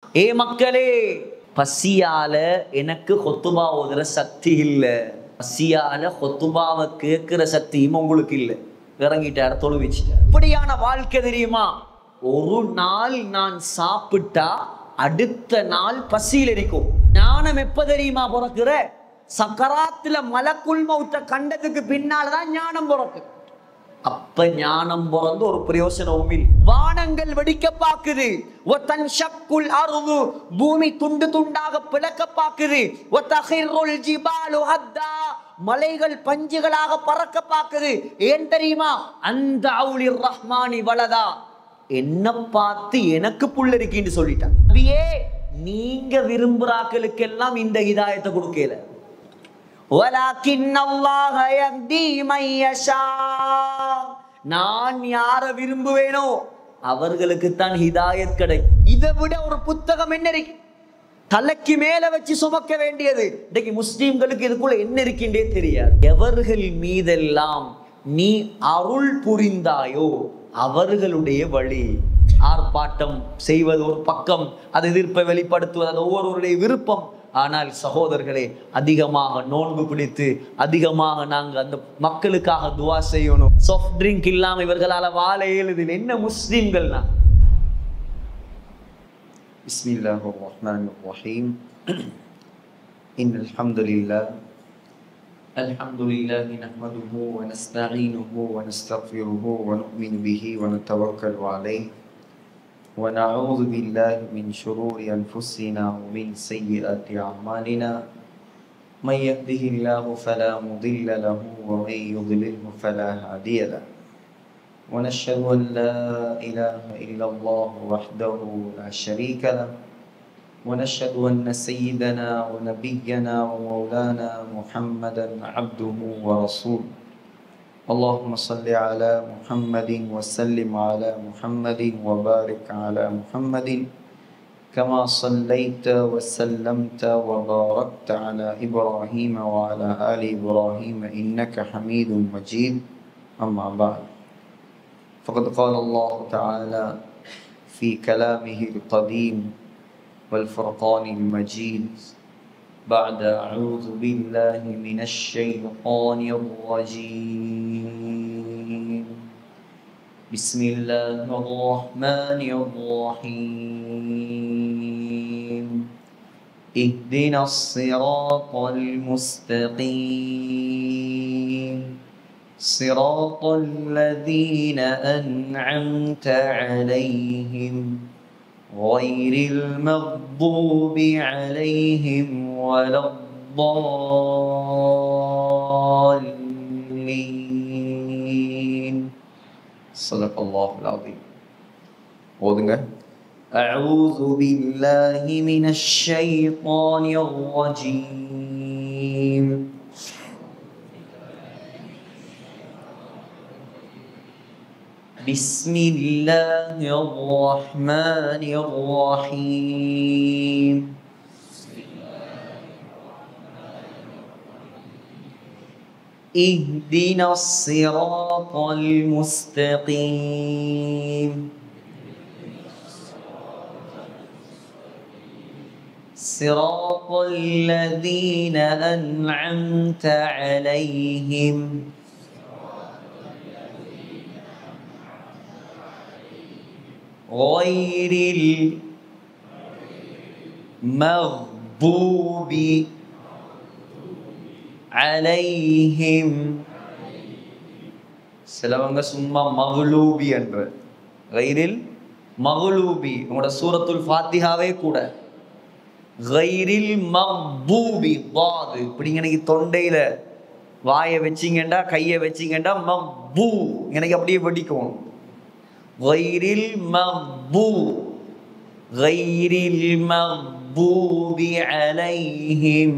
ஏ மக்களே, பசியால எனக்கு ஹுத்துபா ஓதுற சக்தி இல்லை, பசியால ஹுத்துபாவை கேட்கிற சக்தியும் உங்களுக்கு இல்லை. இறங்கிட்டார், தொழுவிச்சிட்டார். இப்படியான வாழ்க்கை தெரியுமா? ஒரு நாள் நான் சாப்பிட்டா அடுத்த நாள் பசியில் இருக்கும். ஞானம் எப்ப தெரியுமா பிறக்குற? சக்கராத்துல மலக்குல் மௌத்த கண்டதுக்கு பின்னால்தான் ஞானம் பிறக்கு. அப்ப ஞானம் பிறந்து ஒரு பிரயோசனமும் இல்லை. வானங்கள் வெடிக்க பாக்குது, பூமி துண்டு துண்டாக பிளக்க பாக்குது, மலைகள் பஞ்சுகளாக பறக்க பாக்குது. ஏன் தெரியுமா? அந்த அவுலிர் ரஹ்மானி வலதா, என்ன பார்த்து எனக்கு புல்லரிக்கின்னு சொல்லிட்டான். நீங்க விரும்புறாக்களுக்கெல்லாம் இந்த ஹிதாயத்தை கொடுக்கல. நான் யார விரும்புவேனோ அவர்களுக்குத்தான் ஹிதாயத் கிடைக்கும். இதை விட ஒரு புத்தகம் என்ன இருக்கு? தலைக்கு மேல வச்சு சுமக்க வேண்டியது. இன்னைக்கு முஸ்லிம்களுக்கு இதுக்குள்ள என்ன இருக்கின்றே தெரியாது. எவர்கள் மீதெல்லாம் நீ அருள் புரிந்தாயோ அவர்களுடைய வழி. ஆர்ப்பாட்டம் செய்வது ஒரு பக்கம், அது எதிர்ப்பை வெளிப்படுத்துவது அது ஒவ்வொருவருடைய விருப்பம். ஆனால் சகோதரர்களே, அதிகமாக நோன்பு பிடித்து அதிகமாக நாங்கள் அந்த மக்களுக்காக துவா செய்யணும். சாஃப்ட் ட்ரிங்க் இல்லாம இவர்களால் வாழ இயலுதில். என்ன முஸ்லிம்கள்னா? பிஸ்மில்லாஹிர் ரஹ்மானிர் ரஹீம். இன்னல் ஹம்துலில்லாஹ் அல்ஹம்துலில்லாஹி நஹ்மதுஹு வ நஸ்தஈனுஹு வ நஸ்தக்ஃபிருஹு வ நு'மினு பிஹி வ நதவக்கலு அலைஹி ونعوذ بالله من شرور أنفسنا ومن سيئات أعمالنا من يهده الله فلا مضل له ومن يضلله فلا هادي له ونشهد أن لا إله إلا الله وحده لا شريك له ونشهد أن سيدنا ونبينا ومولانا محمدا عبده ورسوله اللهم صل على محمد وسلم على محمد وبارك على محمد كما صليت وسلمت وباركت على إبراهيم وعلى آل إبراهيم إنك حميد مجيد. أما بعد، فقد قال الله تعالى في كلامه القديم والفرقان المجيد بعد أعوذ بالله من الشيطان الرجيم بسم الله الرحمن الرحيم اهدنا الصراط المستقيم صراط الذين أنعمت عليهم غير المغضوب عليهم ولا الضالين. صدق الله العظيم. ஓதுங்க. أعوذ بالله من الشيطان الرجيم بسم الله الرحمن الرحيم اهدنا الصراط المستقيم صراط الذين أنعمت عليهم غير المغضوب عليهم. சிலவங்க சும்மா மகளூபி என்ற கைரில் மகளூபி, உங்களோட சூரத்துல் ஃபாத்திஹாவே கூட கைரில் மக்பூபி வாது இப்படி எனக்கு தொண்டையில வாயை வச்சிங்கண்டா கையை வச்சிங்கண்டா மக்பூ எனக்கு அப்படியே வெடிக்கும். غير المغضوب عليهم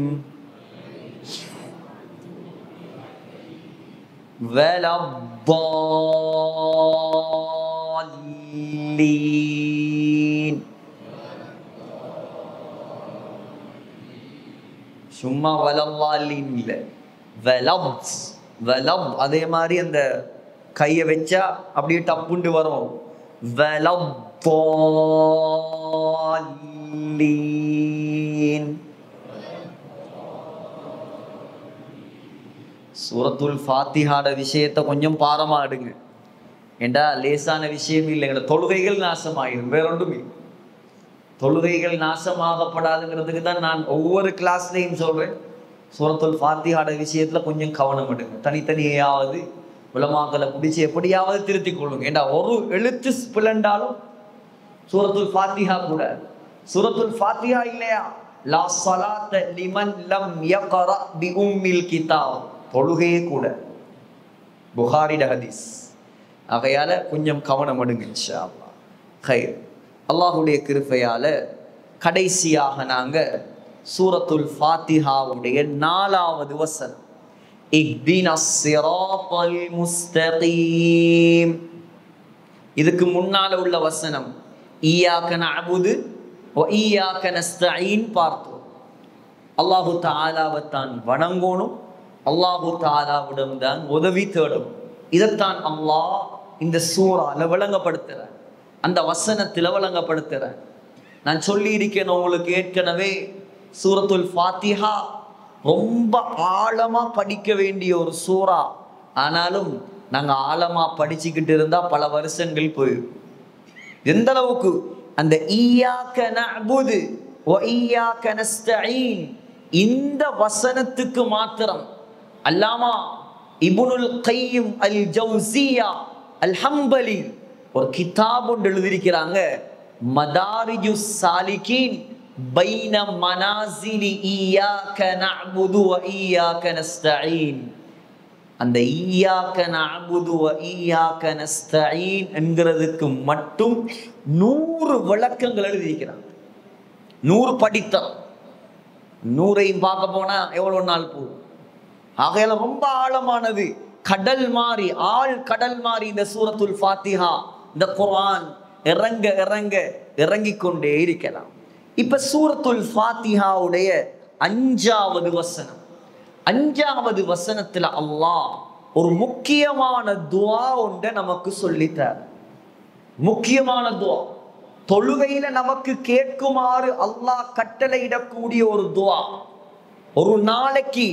ولا الضالين. சும்மா வலல்லாலின் இல்லை, வலப் அதே மாதிரி அந்த கையை வச்சா அப்படியே டப்புண்டு வரும். வலப் சூரத்துல் ஃபாத்திஹாட விஷயத்தை கொஞ்சம் பாரமா எடுங்க. ஏண்டா லேசான விஷயம் இல்லைங்கிற தொழுகைகள் நாசமாயிரும், வேற ஒன்றுமே. தொழுகைகள் நாசமாகப்படாதுங்கிறதுக்கு தான் நான் ஒவ்வொரு கிளாஸ்லையும் சொல்றேன், சூரத்துல் ஃபாத்திஹாட விஷயத்துல கொஞ்சம் கவனம் எடுங்க. தனித்தனியாவது உலமாக்களை பிடிச்சி எப்படியாவது திருத்திக் கொள்ளுங்க. ஏண்டா ஒரு எழுத்து பிளண்டாலும் சூரத்துல் ஃபாத்திஹா கூட. சூரத்துல் ஃபாத்திஹா இல்லையா, லா ஸலாத்த லிமன் லம் யக்ரா பி உம்மில் கிதாப், தொழுகையே கூட. புகாரிட ஹதீஸ். ஆகையால கொஞ்சம் கவனம் எடுங்க இன்ஷா அல்லாஹ். ஹைர். அல்லாஹ்வுடைய கிருபையால கடைசியாக நாங்க சூரத்துல் ஃபாத்திஹாவுடைய 4வது வசனம், இஹ்தினஸ் ஸிராத்தல் முஸ்தகீம். இதுக்கு முன்னால உள்ள வசனம் இய்யாக நஅபுது வ இய்யாக நஸ்தஈன் பார்த்தோம். அல்லாஹு தஆலாவை தான் வணங்கணும், அல்லாஹு தஆலாவிடம் தான் உதவி தேடும். இதைத்தான் அல்லாஹ் இந்த சூறால விளங்கப்படுத்துறார், அந்த வசனத்துல விளங்கப்படுத்துறார். நான் சொல்லி இருக்கேன் உங்களுக்கு ஏற்கனவே, சூரத்துல் ஃபாத்திஹா ரொம்ப ஆழமா படிக்க வேண்டிய ஒரு சூறா. ஆனாலும் நாங்க ஆழமா படிச்சுக்கிட்டு இருந்தா பல வருஷங்கள் போயிடும். எந்த அளவுக்கு அந்த இய்யாக நஅபுது வ இய்யாக நஸ்தஈன் இந்த வசனத்துக்கு மாத்திரம் அல்லாமா இப்னுல் கையிம் அல் ஜௌசியா அல் ஹம்பலி ஒரு கிதாப் ஒன்று எழுதியிருக்கிறாங்க, மதாரிஜுஸ் சாலிகீன் பைன மனாசிலி இய்யாக நஅபுது வ இய்யாக நஸ்தஈன். அந்த இய்யாக நஅபுது வ இய்யாக நஸ்தஈன் என்கிறதுக்கு மட்டும் 100 விளக்கங்கள் எழுதியிருக்கிறாங்க. 100 படித்தம், 100ஐயும் பார்க்க போனா எவ்வளவு நாள் போகும். ஆகையால ரொம்ப ஆழமானது, கடல் மாறி, ஆள் கடல் மாறி இந்த சூரத்துல் ஃபாத்திஹா, இந்த குர்ஆன் இறங்க இறங்க இறங்கிக் கொண்டே இருக்கலாம். இப்ப சூரத்துல் ஃபாத்திஹாவுடைய 5வது வசனம், 5வது வசனத்துல அல்லாஹ் ஒரு முக்கியமான துஆ ஒன்றை நமக்கு சொல்லித்தார். முக்கியமான துஆ, தொழுகையில நமக்கு கேட்குமாறு அல்லாஹ் கட்டளையிடக்கூடிய ஒரு துஆ. ஒரு நாளைக்கு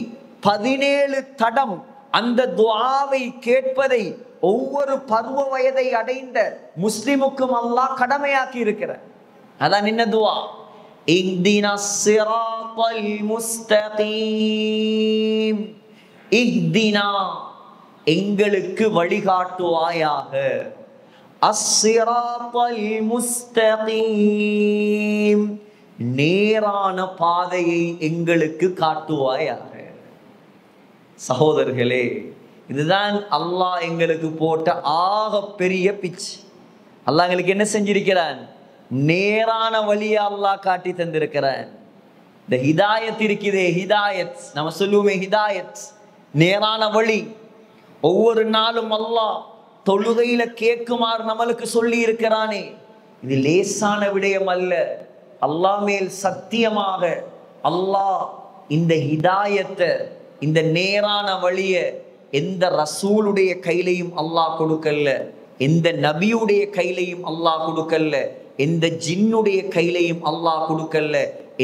17 தடம் அந்த துஆவை கேட்பதை ஒவ்வொரு பருவ வயதை அடைந்த முஸ்லிமுக்கும் அல்லாஹ் கடமையாக்கி இருக்கிறார். அதான் என்ன துஆ, இஹ்தினஸ் ஸிராத்தல் முஸ்தகீம். இஹ்தினா எங்களுக்கு வழிகாட்டுவாயாக, அஸ்ஸிராத்தல் முஸ்தகீம் நேரான பாதையை எங்களுக்கு காட்டுவாயாக. சகோதரர்களே, இதுதான் அல்லாஹ் எங்களுக்கு போட்ட ஆக பெரிய பிச்சு. அல்லாஹ் எங்களுக்கு என்ன செஞ்சிருக்கிறான், நேரான வழியை அல்லாஹ் காட்டி தந்திருக்கிறான். இந்த ஹிதாயத் இருக்குதே, ஹிதாயத் நம்ம சொல்லுவோமே ஹிதாயத், நேரான வழி. ஒவ்வொரு நாளும் அல்லாஹ் தொழுகையில கேட்குமாறு நம்மளுக்கு சொல்லி இருக்கிறானே, இது லேசான விடயம் அல்ல. அல்லாஹ் மேல் சத்தியமாக அல்லாஹ் இந்த ஹிதாயத்தை, இந்த நேரான வழிய எந்த ரசூலுடைய கையிலையும் அல்லாஹ் கொடுக்கல, எந்த நபியுடைய கையிலையும் அல்லாஹ் கொடுக்கல, எந்த ஜின்னுடைய கையிலையும் அல்லாஹ் கொடுக்கல,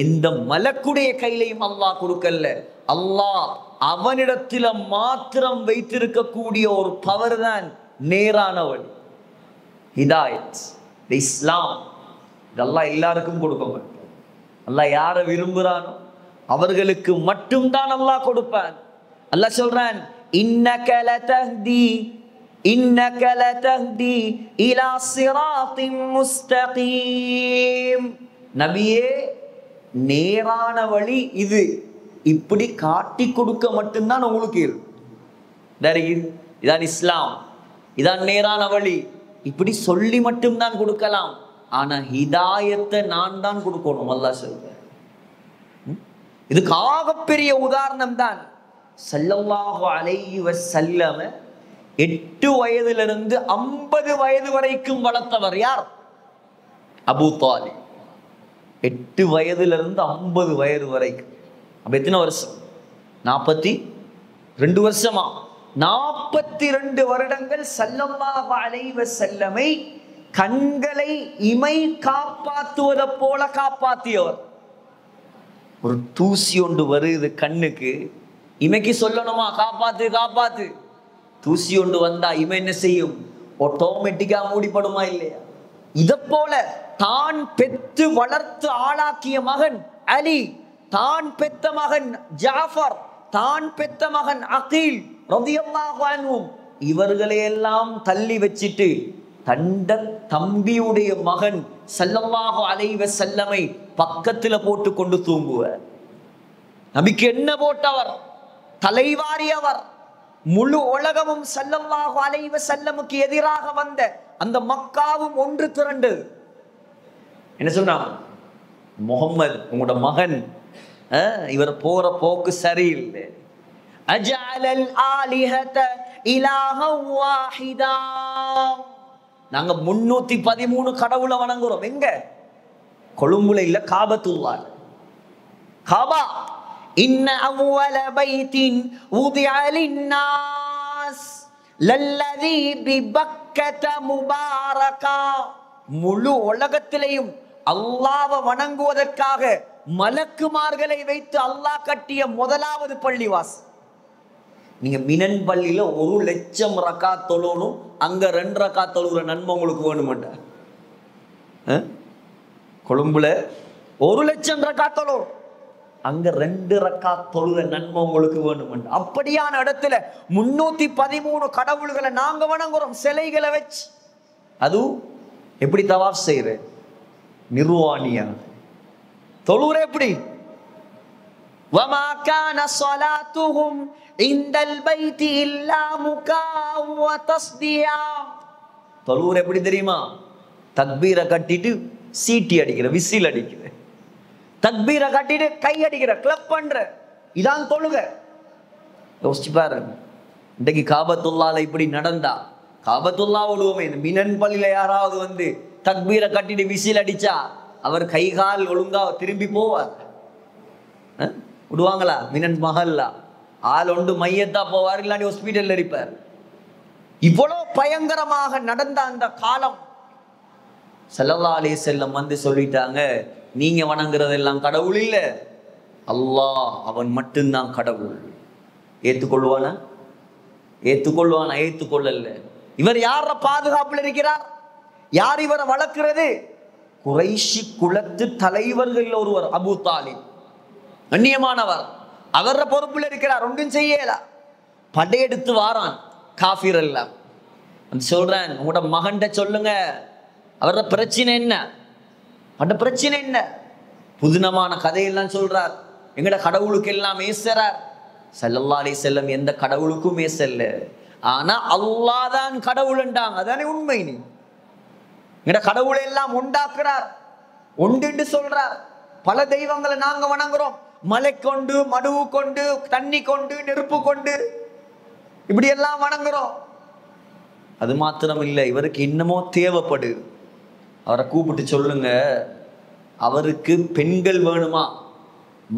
எந்த மலக்குடைய கையிலையும் அல்லாஹ் கொடுக்கல. அல்லாஹ் அவனிடத்தில மாத்திரம் வைத்திருக்கக்கூடிய ஒரு பவர் தான் நேரான வழி, ஹிதாயத், இஸ்லாம். இதெல்லாம் எல்லாருக்கும் கொடுக்க மாட்டான். அல்லாஹ் யாரை விரும்புறானோ அவர்களுக்கு மட்டும்தான் அல்லாஹ் கொடுப்பான். அல்லாஹ் சொல்றான், இன்னக லதஹ்தி இலா ஸிராத்தின் முஸ்தகீம். நபியே, நேரான வழி இது, இப்படி காட்டி கொடுக்க மட்டும்தான் உங்களுக்கு இருக்கு. இதான் இஸ்லாம், இதான் நேரான வழி, இப்படி சொல்லி மட்டும்தான் கொடுக்கலாம். ஆனா ஹிதாயத்தை நான் தான் கொடுக்கணும். அல்லாஹ் சொல்ற இதுக்கு ஆகப்பெரிய உதாரணம் தான் ஸல்லல்லாஹு அலைஹி வஸல்லம் 8 வயதிலிருந்து 50 வயது வரைக்கும் வளர்த்தவர் யார்? அபூ தாலிப். 8 வயதிலிருந்து 50 வயது வரைக்கும். அப்ப எத்தனை வருஷம்? 42 வருஷமா? 42 வருடங்கள் ஸல்லல்லாஹு அலைஹி வஸல்லமை கண்களை இமை காப்பாற்றுவதை போல காப்பாற்றியவர். ஒரு தூசி ஒன்று வருது கண்ணுக்கு, இமைக்கு சொல்லணுமா காப்பாத்து காப்பாத்து? தூசி ஒன்று வந்தா இமை என்ன செய்யும்? ஆட்டோமேட்டிக்கா மூடிப்படுமா இல்லையா? இத போல தான் பெற்று வளர்த்து ஆளாக்கிய மகன் அலி, தான் பெத்த மகன் ஜாஃபர், தான் பெத்த மகன் அகீல் ரலியல்லாஹு அன்ஹு, இவர்களையெல்லாம் தள்ளி வச்சிட்டு தண்ட தம்பியுடைய மகன் ஸல்லல்லாஹு அலைஹி வஸல்லமை பக்கத்துல போட்டு கொண்டு தூங்குவார். நபிக்கு என்ன போட்டவர்? தலைவாரியவர். முழு உலகமும் ஸல்லல்லாஹு அலைஹி வஸல்லமுக்கு எதிராக வந்த அந்த மக்காவும் ஒன்று திரண்டு என்ன சொன்னாங்க? முஹம்மது உங்களோட மகன், இவர் போற போக்கு சரியில்லை. அஜஅலல் ஆலிஹத இலாஹன் வாஹிதா. நாங்க 313 கடவுளை வணங்குறோம். எங்க? கொழும்புல இல்ல, காபத்துல்லாஹ். காபா இன்ன அவ்வல பைத்தின் உதிஅ லின்னாஸ் லல்லதி பிபக்கத முபாரகா. முழு உலகத்திலேயும் அல்லாஹ்வை வணங்குவதற்காக மலக்குமார்களை வைத்து அல்லாஹ் கட்டிய முதலாவது பள்ளிவாசல். நீங்க மினன் பள்ளியில 1,00,000 ரக்காத் தொழணும், அங்க 2 ரக்காத் தொழுகிற நன்மை உங்களுக்கு வேணுமாட்டா? கொழும்புல 1,00,000 ரக்காத் தொழணும், அங்க 2 ரக்காத் தொழுகிற நன்மை உங்களுக்கு வேணுமாட்டா? அப்படியான இடத்துல 313 கடவுள்களை நாங்க வணங்குறோம், சிலைகளை வச்சு. அதுவும் எப்படி தவாஃப் செய்யற? நிர்வாணியா தொழுகிற எப்படி? وَمَا كَانَ صَلَاتُهُمْ عِندَ الْبَيْتِ إِلَّا مُكَاءً وَتَصْدِيًا. தொழுகிற எப்படி தெரியுமா? தக்பீரை கட்டிட்டு சீட்டி அடிக்கிற, விசில் அடிக்கிற, தக்பீரை கட்டிட்டு கை அடிக்கிற, கிளப் பண்ற, இதான் தொழுக. யோசிச்சு பாருங்க, இன்றைக்கு காபத்துல்லால இப்படி நடந்தா, காபத்துல்லா ஒழுவுமே, இந்த மினன் பள்ளியில யாராவது வந்து தக்பீரை கட்டிட்டு விசில் அடிச்சா அவர் கைகால் ஒழுங்கா திரும்பி போவார்? விடுவாங்களா? மினன் மஹல்ல ஆள் ஒன்று மையத்தா போவார், இல்லாட்டி ஹாஸ்பிட்டல்ல இருப்பார். இவ்வளவு பயங்கரமாக நடந்த அந்த காலம் ஸல்லல்லாஹு அலைஹி வஸல்லம் வந்து சொல்லிட்டாங்க, நீங்க வணங்குறதெல்லாம் கடவுள் இல்லை, அல்லாஹ் அவன் மட்டும்தான் கடவுள். ஏத்துக்கொள்வானா? ஏத்துக்கொள்வானா? ஏத்துக்கொள்ளல. இவர் யார பாதுகாப்புல இருக்கிறார்? யார் இவரை வளர்க்கிறது? குறைஷி குலத்து தலைவர்கள் ஒருவர் அபூ தாலிப், கண்ணியமானவர். அவர பொறுப்புல இருக்கிறார், ஒன்றும் செய்யல. படையெடுத்து வாரான் காஃபிர் எல்லாம். சொல்றேன், உங்களோட மகன்கிட்ட சொல்லுங்க, அவர பிரச்சனை என்ன, அந்த பிரச்சனை என்ன? புதினமான கதையெல்லாம் சொல்றார். எங்கட கடவுளுக்கு எல்லாம் ஏசுறார். ஸல்லல்லாஹு அலைஹி வஸல்லம் எந்த கடவுளுக்கும் ஏசல்ல, ஆனா அல்லாஹ் தான் கடவுள்ன்றாங்க. அதானே உண்மை. நீ எங்கட கடவுளை எல்லாம் உண்டாக்குறார், உண்டு சொல்றார். பல தெய்வங்களை நாங்க வணங்குறோம், மலை கொண்டு, மடுவு கொண்டு, தண்ணி கொண்டு, நெருப்பு கொண்டு, இப்படி எல்லாம் வணங்குறோம். அது மாத்திரம் இல்லை, இவருக்கு இன்னமோ தேவைப்படுது. அவரை கூப்பிட்டு சொல்லுங்க, அவருக்கு பெண்கள் வேணுமா?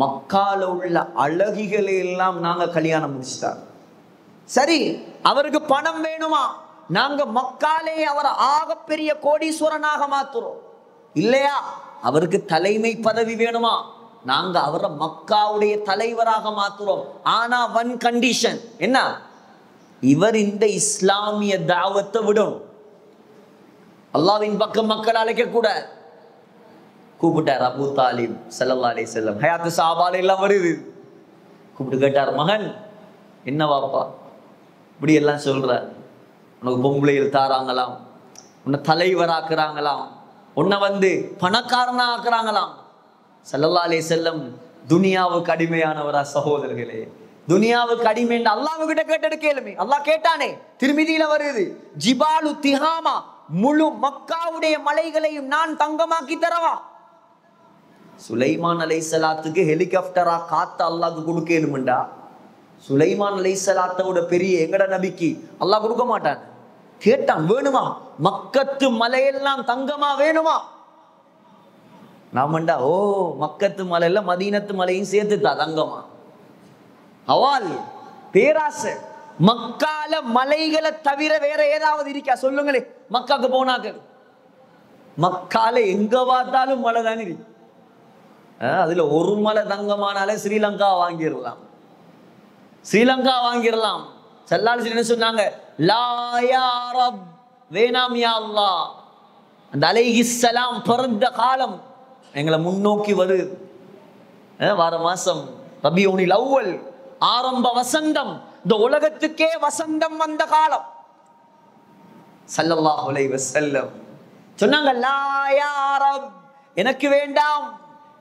மக்கால உள்ள அழகிகளை எல்லாம் நாங்க கல்யாணம் முடிச்சிட்டார். சரி, அவருக்கு பணம் வேணுமா? நாங்க மக்காலே அவரை ஆகப்பெரிய கோடீஸ்வரனாக மாத்துறோம். இல்லையா? அவருக்கு தலைமை பதவி வேணுமா? நாங்க அவரை மக்காவுடைய தலைவராக மாத்துறோம். ஆனா ஒன் கண்டிஷன் என்ன? இவர் இந்த இஸ்லாமிய தாவத்தை விடும், அல்லாஹ்வின் பக்கம் மக்கள் அழைக்க கூட. கூப்பிட்டார் அபூ தாலிப் ஸல்லல்லாஹு அலைஹி வஸல்லம். ஹயாத்து சஹாபால எல்லாம் வருது. கூப்பிட்டு கேட்டார், மகன் என்ன வாப்பா இப்படி எல்லாம் சொல்ற? உனக்கு பொம்பளைகள் தாராங்களாம், உன்னை தலைவராக்குறாங்களாம், உன்னை வந்து பணக்காரனா ஆக்குறாங்களாம். ஸல்லல்லாஹு அலைஹி வஸல்லம் துனியாவுக்கு அடிமையானவரா? சகோதரர்களே, துனியாவுக்கு அடிமை அல்லாஹ் கிட்ட கேட்டது கேளுமே. அல்லாஹ் கேட்டானே, திருமிதியில வருது, ஜிபாலு திஹாமா, முழு மக்காவுடைய மலைகளையும் நான் தங்கமாக்கி தரவா? சுலைமான் அலைஹிஸ்ஸலாத்துக்கு ஹெலிகாப்டரா காத்து அல்லாஹ்க்கு கொடுக்கலும்டா. சுலைமான் அலைஹிஸ்ஸலாத்தோட பெரிய எங்கட நபிக்கு அல்லாஹ் கொடுக்க மாட்டான். கேட்டான், வேணுமா? மக்கத்து மலையெல்லாம் தங்கமா வேணுமா? நாமண்டா, ஓ மக்கத்து மலையில மதீனத்து மலையும் சேர்த்துத்தா தங்கமா? அவால் பேராசை. மக்கால மலைகளை தவிர வேற ஏதாவது இருக்கா? சொல்லுங்களே. மக்காக்கு போனாக்க மக்கால எங்க பார்த்தாலும் மழை தானே இருக்கு. அதுல ஒரு மலை தங்கமானாலே ஸ்ரீலங்கா வாங்கிடலாம், ஸ்ரீலங்கா வாங்கிடலாம். ஸல்லல்லாஹு என்ன சொன்னாங்க? லா யா ரப், வேணாம் யா அல்லாஹ். அந்த அலைஹிஸ்ஸலாம் பிறந்த காலம் எங்களை முன்னோக்கி வருது. வார மாசம் ரபியுல் அவ்வல், ஆரம்ப வசந்தம், இந்த உலகத்துக்கே வசந்தம் வந்த காலம். ஸல்லல்லாஹு அலைஹி வஸல்லம் சொன்னாங்க, லா யா ரப், எனக்கு வேண்டாம்,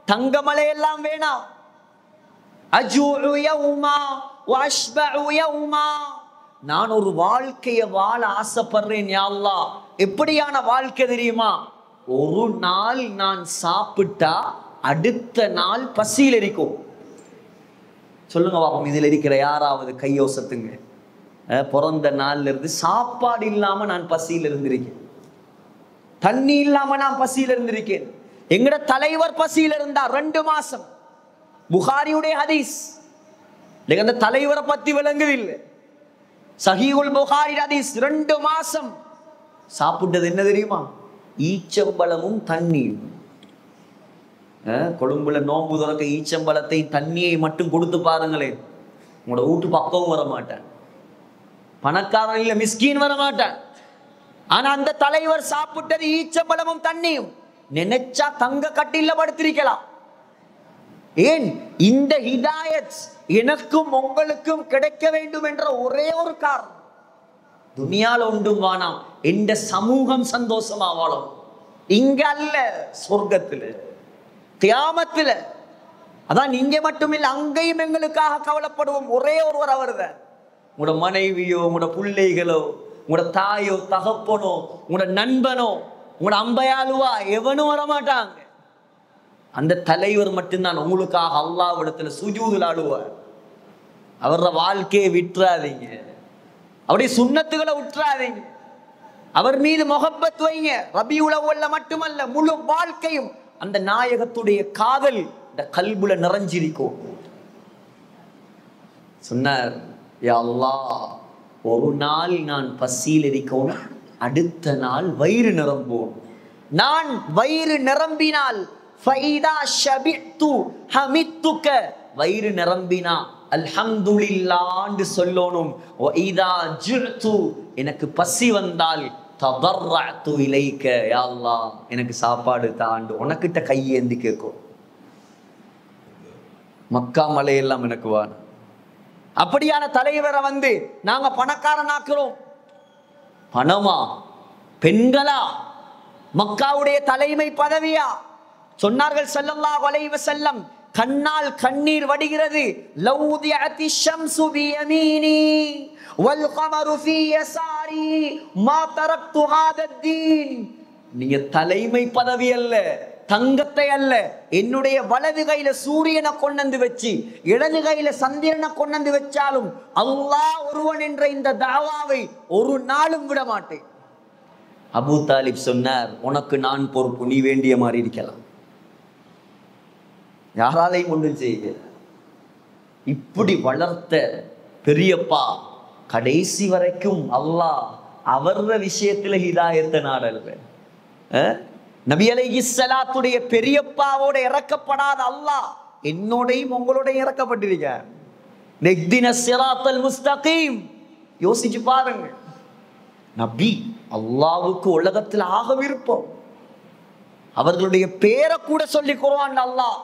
தங்கமலை எல்லாம் வேணாம். அஜூஉ யௌமா வஅஷ்பஉ யௌமா, நான் ஒரு வாழ்க்கையை வாழ ஆசைப்படுறேன் யா அல்லாஹ். எப்படியான வாழ்க்கை தெரியுமா? ஒரு நாள் நான் சாப்பிட்டா அடுத்த நாள் பசியில் இருக்கும். சொல்லுங்க பாப்போம், இதில் இருக்கிற யாராவது கையோசத்துங்க. பிறந்த நாள்ல இருந்து சாப்பாடு இல்லாம நான் பசியில் இருந்திருக்கேன், தண்ணி இல்லாம நான் பசியில் இருந்திருக்கேன். எங்கட தலைவர் பசியில் இருந்தா 2 மாசம். புகாரியுடைய ஹதீஸ். அந்த தலைவரை பத்தி விளங்குதில்லை. சஹீஹுல் புகாரி ஹதீஸ். 2 மாசம் சாப்பிட்டது என்ன தெரியுமா? ஈச்சம்பழமும் தண்ணியும். கொழும்புல நோம்பு துறக்க ஈச்சம்பழத்தை தண்ணியை மட்டும் கொடுத்து பாருங்களேன், உங்களோட வீட்டு பக்கமும் வர மாட்டேன், பணக்காரன் இல்ல மிஸ்கீன் வர மாட்டான். ஆனா அந்த தலைவர் சாப்பிட்டது ஈச்சம்பழமும் தண்ணியும். நினைச்சா தங்க கட்டில படுத்திருக்கலாம். ஏன்? இந்த ஹிதாயத் எனக்கும் உங்களுக்கும் கிடைக்க வேண்டும் என்ற ஒரே ஒரு காரணம். துனியால ஒன்றும் வானாம், இந்த சமூகம் சந்தோஷமா வாழும். இங்க அல்ல, சொர்க்கத்துல, கியாமத்துல. அதான் இங்க மட்டும் இல்ல, அங்கேயும் எங்களுக்காக கவலைப்படுவோம் ஒரே ஒருவர், அவர்தான். உங்களோட மனைவியோ, உங்களோட பிள்ளைகளோ, உங்களோட தாயோ, தகப்பனோ, உங்களோட நண்பனோ, உங்களோட அம்பையாளுவா எவனும் வரமாட்டாங்க. அந்த தலைவர் மட்டும்தான் உங்களுக்காக அல்லாஹ்விடத்துல சுஜூதுல ஆடுவார். அவரோட வாழ்க்கையை விட்டுறாதீங்க, அவருடைய சுன்னத்துகளை விட்டுறாதீங்க, அவர் மீது முகப்பத் வைங்க. ரபியுல் அவ்வல்ல மட்டுமல்ல, முழு வாழ்க்கையும் அந்த நாயகத்துடைய காதல் இந்த கல்புல நிறைஞ்சிருக்கும். சொன்னார், யா அல்லாஹ், ஒரு நாள் நான் பசியில் இருக்கணும், அடுத்த நாள் வயிறு நிரம்பும். நான் வயிறு நிரம்பினால் ஃபைதா ஷபித்து ஹமித்துக, வயிறு நிரம்பினா அல்ஹம்துலில்லாஹ்னு சொல்லணும். வைதா ஜுஅது, எனக்கு பசி வந்தால் ததர்ரஅது இலைக, யா அல்லாஹ் எனக்கு சாப்பாடு தாண்டு உனக்கிட்ட கையேந்தி கேட்கும். மக்கா மலையெல்லாம் எனக்கு வான். அப்படியான தலைவரை வந்து நாங்க பணக்காரனாக்குறோம். பணமா? பெண்களா? மக்காவுடைய தலைமை பதவியா? சொன்னார்கள் ஸல்லல்லாஹு அலைஹி வஸல்லம், கண்ணால் கண்ணீர் வடிகிறது. லௌதியதி ஷம்சு பியமீனி வல் கமரு ஃபீ யஸாரி மா தரக்து ஹாதத்தீன். நீங்க தலைமை பதவி அல்ல, தங்கத்தை அல்ல, என்னுடைய வலது கையில சூரியனை கொண்டு வச்சு இடது கையில சந்திரனை கொண்டு வச்சாலும் அல்லாஹ் ஒருவன் என்ற இந்த தாவாவை ஒரு நாளும் விட மாட்டேன். அபூ தாலிப் சொன்னார், உனக்கு நான் பொறுப்பு, நீ வேண்டிய மாதிரி இருக்கலாம், யாராலையும் ஒன்றும் செய்ய. இப்படி வளர்த்த பெரியப்பா கடைசி வரைக்கும் அல்லாஹ் அவர விஷயத்துல ஹிதாயத்தை நாடல்ல. நபி அலைஹிஸ்ஸலாத்துடைய பெரியப்பாவோட இறக்கப்படாத அல்லாஹ் என்னோடையும் உங்களோடையும் இறக்கப்பட்டிருக்கார். நெக்தின சிராத்தல் முஸ்தகீம். யோசிச்சு பாருங்க, நபி அல்லாஹ்வுக்கு உலகத்தில் ஆக விருப்பம். அவர்களுடைய பேரை கூட சொல்லி குர்ஆன்ல அல்லாஹ்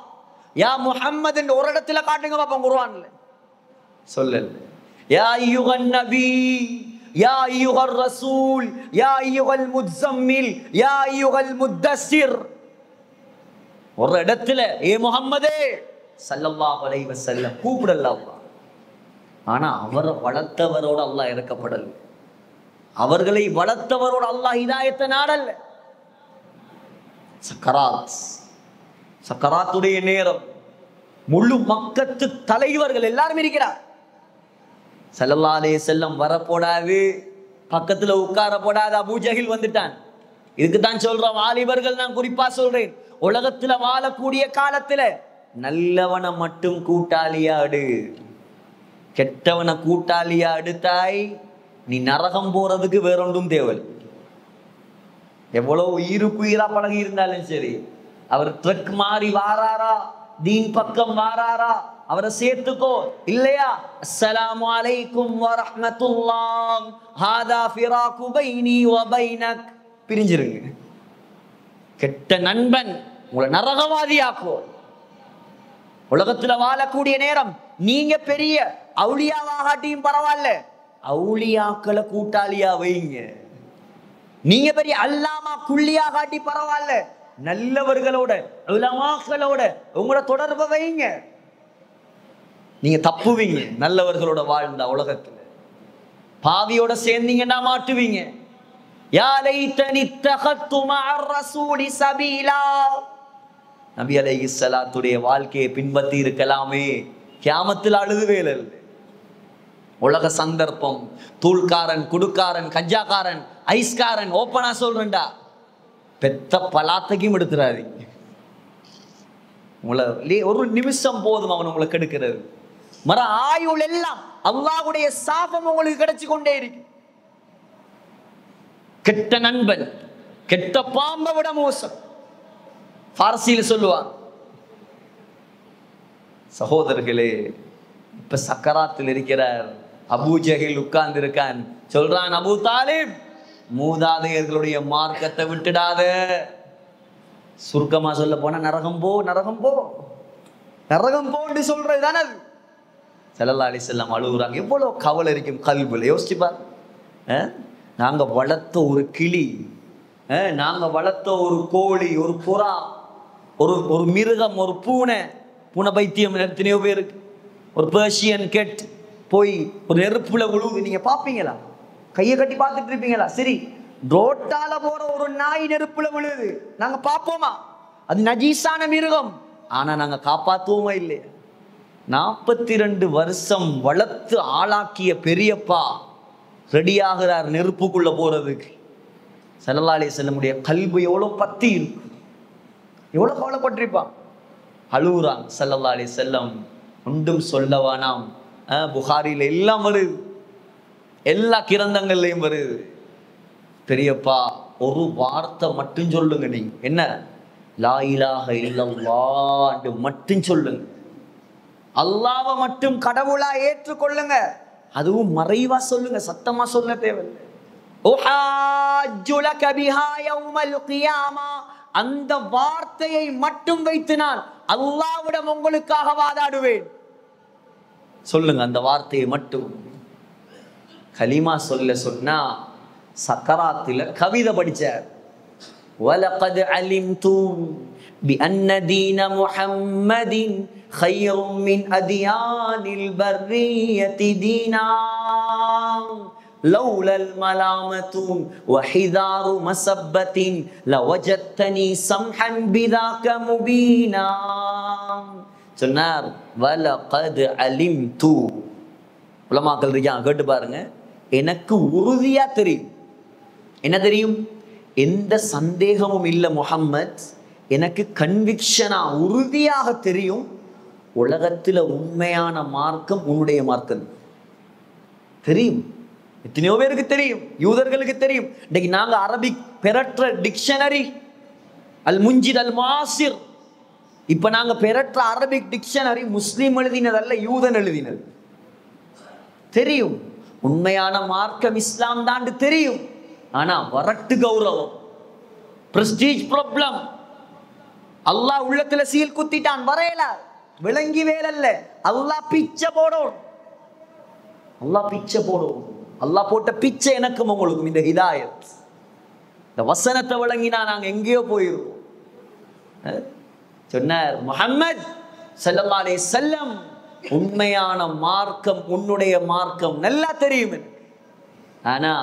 யா முஹம்மது என்று ஒரு இடத்துல காட்டுங்க பாப்போம், குர்ஆன்ல சொல்லல. யா அய்யுஹன் நபி, யா அய்யுஹர் ரசூல், யா அய்யுஹல் முஸம்மில், யா அய்யுஹல் முத்தஸ்ஸிர். ஒரு இடத்துல ஏ முஹம்மதே ஸல்லல்லாஹு அலைஹி வஸல்லம் கூப்பிடல அல்லாஹ். ஆனா அவரை வளர்த்தவரோட அல்லாஹ் இறக்கப்படல, அவர்களை வளர்த்தவரோட அல்லாஹ் ஹிதாயத்தை நாடல்ல. சக்கராத், சக்கராத்துடைய நேரம், முழு மக்கத்து தலைவர்கள் எல்லாரும் இருக்கிறார். ஸல்லல்லாஹு அலைஹி வஸல்லம் வரப்போடாது, பக்கத்துல உட்கார போடாது, அபூ ஜஹில் வந்துட்டான். இதுக்கு தான் சொல்றோம், வாலிபர்கள் நான் குறிப்பா சொல்றேன், உலகத்துல வாழக்கூடிய காலத்துல நல்லவனை மட்டும் கூட்டாளியாடு, கெட்டவனை கூட்டாளியா அடுத்தாய் நீ நரகம் போறதுக்கு வேறொன்றும் தேவை. எவ்வளவு உயிருக்குயிரா பழகி இருந்தாலும் சரி, அவர் ட்ரக் மாறி வாராரா, தீன் பக்கம் வாராரா, அவரை சேர்த்துக்கோ. இல்லையா, அஸ்ஸலாமு அலைக்கும் வரஹ்மத்துல்லாஹ் ஹாதா ஃபிராகு பைனி வ பைனக், பிரிஞ்சிருங்க. கெட்ட நண்பன் உங்களை நரகவாதியாக்கோ. உலகத்துல வாழக்கூடிய நேரம் நீங்க பெரிய அவுளியாவாகாட்டியும் பரவாயில்ல, அவுளியாக்களை கூட்டாளியா வைங்க. நீங்க பெரிய அல்லாமா குள்ளியா காட்டி பரவாயில்ல, நல்லவர்களோட உலமாக்களோட உங்களோட தொடர்பை வைங்க. நீங்க தப்புவீங்க நல்லவர்களோட வாழ்ந்தா. உலகத்துல பாவியோட சேர்ந்தீங்கன்னா மாட்டுவீங்க. யா லைதனி தகத்து மஅர் ரசூலி சபீலா, நபி அலைஹிஸ்ஸலாத்துடைய வாழ்க்கையை பின்பற்றி இருக்கலாமே, கியாமத்தில் அழுதுவேல. உலக சந்தர்ப்பம், தூள்காரன், குடுக்காரன், கஞ்சாக்காரன், ஐஸ்காரன், ஓப்பனா சொல்றேன்டா, பெத்த பலாத்தையும் எடுத்துறாதீங்க. உங்களை ஒரு நிமிஷம் போதும் அவன் உங்களை கெடுக்கிறது. மர ஆயுள் எல்லாம் அல்லாஹ்வுடைய சாபம் உங்களுக்கு கிடைச்சு கொண்டே இருக்கு. கெட்ட நண்பன் கெட்ட பாம்பை விட மோசம். பார்சியில் சொல்லுவான். சகோதரர்களே, இப்ப சக்கராத்தில் இருக்கிறார் அபூ ஜஹில் உட்கார்ந்து இருக்கான். சொல்றான், அபூ தாலிப், மூதாதையர்களுடைய மார்க்கத்தை விட்டுடாத. சுருக்கமா சொல்ல போனா நரகம் போ, நரகம் போ, நரகம் போன்னு சொல்றது தானே அது. ஸல்லல்லாஹு அலைஹி வஸல்லம் அழுகுறாங்க. எவ்வளவு கவலை இருக்கும் கல்புல. யோசிச்சு பாரு. நாங்க வளர்த்த ஒரு கிளி, நாங்க வளர்த்த ஒரு கோழி, ஒரு புறா, ஒரு மிருகம், ஒரு பூனை, பூனை பைத்தியம் எத்தனையோ பேருக்கு, ஒரு பெர்ஷியன் கெட் போய் ஒரு நெருப்புல விழுவுது. நீங்க பாப்பீங்களா? கையை கட்டி பார்த்துட்டு இருப்பீங்களா? சரி, ரோட்டால போற ஒரு நாய் நெருப்புல விழுது, நாங்க பார்ப்போமா? அது நஜீஸான மிருகம், ஆனா நாங்க காப்பாத்துவோமா இல்லையா? 42 வருஷம் வளர்த்து ஆளாக்கிய பெரியப்பா ரெடி ஆகிறார் நெருப்புக்குள்ள போறதுக்கு. ஸல்லல்லாஹு அலைஹி வஸல்லமுடைய கல்பு எவ்வளவு பத்தி இருக்கு, எவ்வளவு கவலைப்பட்டிருப்பான். அழுகுறான் ஸல்லல்லாஹு அலைஹி வஸல்லம். ஒன்றும் சொல்லவானாம். புகாரில எல்லாம் வருது, எல்லா கிரந்தங்கள்லையும் வருது. பெரியப்பா, ஒரு வார்த்தை மட்டும் சொல்லுங்க. நீங்க என்ன? லா இலாஹ இல்லல்லாஹ் மட்டும் சொல்லுங்க. அல்லாஹ்வை மட்டும் கடவுளா ஏற்றுக்கொள்ளுங்க. அதுவும் மறைவா சொல்லுங்க, சத்தமா சொல்ல தேவையில்லை. உஹாஜ்ஜு லக பிஹா யௌமல் கியாமா, அந்த வார்த்தையை மட்டும் வைத்து நான் அல்லாஹ்விடம் உங்களுக்காக வாதாடுவேன். சொல்லுங்க அந்த வார்த்தையை மட்டும். கலிமா சொல்ல சொன்னா சக்கராத்துல கவிதை படிச்சார். وَلَقَدْ عَلِمْتُمْ بِأَنَّ دِينَ مُحَمَّدٍ خَيْرٌ مِنْ أَدْيَانِ الْبَرِّيَّةِ دِينًا لَوْلَا الْمَلَامَةُ وَحِذَارُ مَسَبَّةٍ لَوَجَدْتَنِي سَمْحًا بِذَاكَ مُبِينًا. சொன்னார், وَلَقَدْ عَلِمْتُ. உலமாக்கள் இருக்காங்க, கேட்டு பாருங்க. எனக்கு உறுதியா தெரியும். என்ன தெரியும்? எந்த சந்தேகமும் இல்லை முஹம்மத், எனக்கு கன்விக்ஷனா உறுதியாக தெரியும், உலகத்துல உண்மையான மார்க்கம் உன்னுடைய மார்க்கம் தெரியும். எத்தனையோ பேருக்கு தெரியும், யூதர்களுக்கு தெரியும். இன்னைக்கு நாங்க அரபிக் பெறற்ற டிக்ஷனரி அல் முஞ்சித் அல் மாசிர், இப்ப நாங்க பெறற்ற அரபிக் டிக்ஷனரி முஸ்லீம் எழுதினதல்ல, யூதன் எழுதினது. தெரியும் உண்மையான மார்க்கம் இஸ்லாம் தான் தெரியும். ஆனா வரட்டு கௌரவம், பிரஸ்டீஜ் ப்ராப்ளம், அல்லாஹ் உள்ளத்துல சீல் குத்திட்டான், வரையல விளங்கி வேலல்ல, அல்லாஹ் பிச்சை போடும், அல்லாஹ் பிச்சை போடும். அல்லாஹ் போட்ட பிச்சை எனக்கும் உங்களுக்கும் இந்த ஹிதாயத், இந்த வசனத்தை விளங்கினா நாங்க எங்கேயோ போயிருவோம். சொன்னார் முஹம்மத் ஸல்லல்லாஹு அலைஹி வஸல்லம், உண்மையான மார்க்கம் உன்னுடைய மார்க்கம் நல்லா தெரியும். ஆனா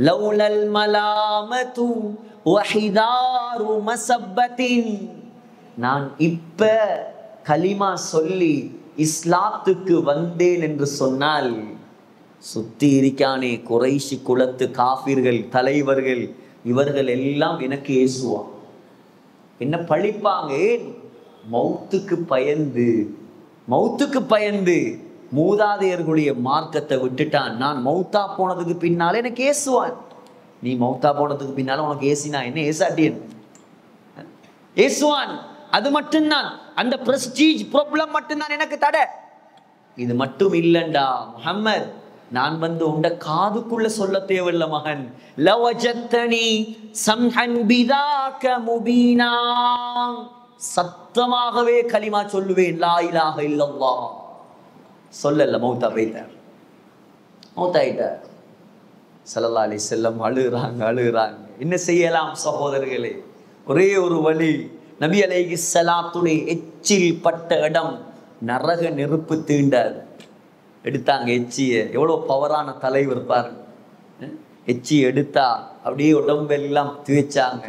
லௌலல் மலாமது வஹிதாரு மஸப்பத்தின், நான் இப்ப கலிமா சொல்லி இஸ்லாத்துக்கு வந்தேன் என்று சொன்னால் சுத்தி இருக்கானே குறைஷி குலத்து காஃபிர்கள் தலைவர்கள், இவர்கள் எல்லாம் எனக்கு ஏசுவான், என்ன பழிப்பாங்க. மௌத்துக்கு பயந்து, மௌத்துக்கு பயந்து மூதாதையர்களுடைய மார்க்கத்தை விட்டுட்டான். நான் மௌத்தா போனதுக்கு பின்னால எனக்கு ஏசுவான். நீ மௌத்தா போனதுக்கு பின்னால உனக்கு ஏசினா என்ன, ஏசாட்டி ஏசுவான். அது மட்டும்தான், அந்த பிரஸ்டீஜ் ப்ராப்ளம் மட்டும்தான் எனக்கு தடை. இது மட்டும் இல்லண்டா முஹம்மத், நான் வந்து உண்ட காதுக்குள்ள சொல்ல தேவையில்ல மகன். லவஜத்தனி சம்ஹன் பிதாக முபீனா, சத்தமாகவே கலிமா சொல்லுவேன், லா இலாஹ இல்லல்லாஹ். சொல்லல, மௌத்தா போயிட்டார், மௌத்தாயிட்டார். ஸல்லல்லாஹு அலைஹி வஸல்லம் அழுகிறாங்க. என்ன செய்யலாம் சகோதரர்களே? ஒரே ஒரு வழி, நபி அலைஹிஸ்ஸலாத்துடைய எச்சில் பட்ட இடம் நரக நெருப்பு தீண்டாது. எடுத்தாங்க எச்சிய. எவ்வளோ பவரான தலைவர் பாருங்க. எச்சி எடுத்தா அப்படியே உடம்பெல்லாம் துவைச்சாங்க.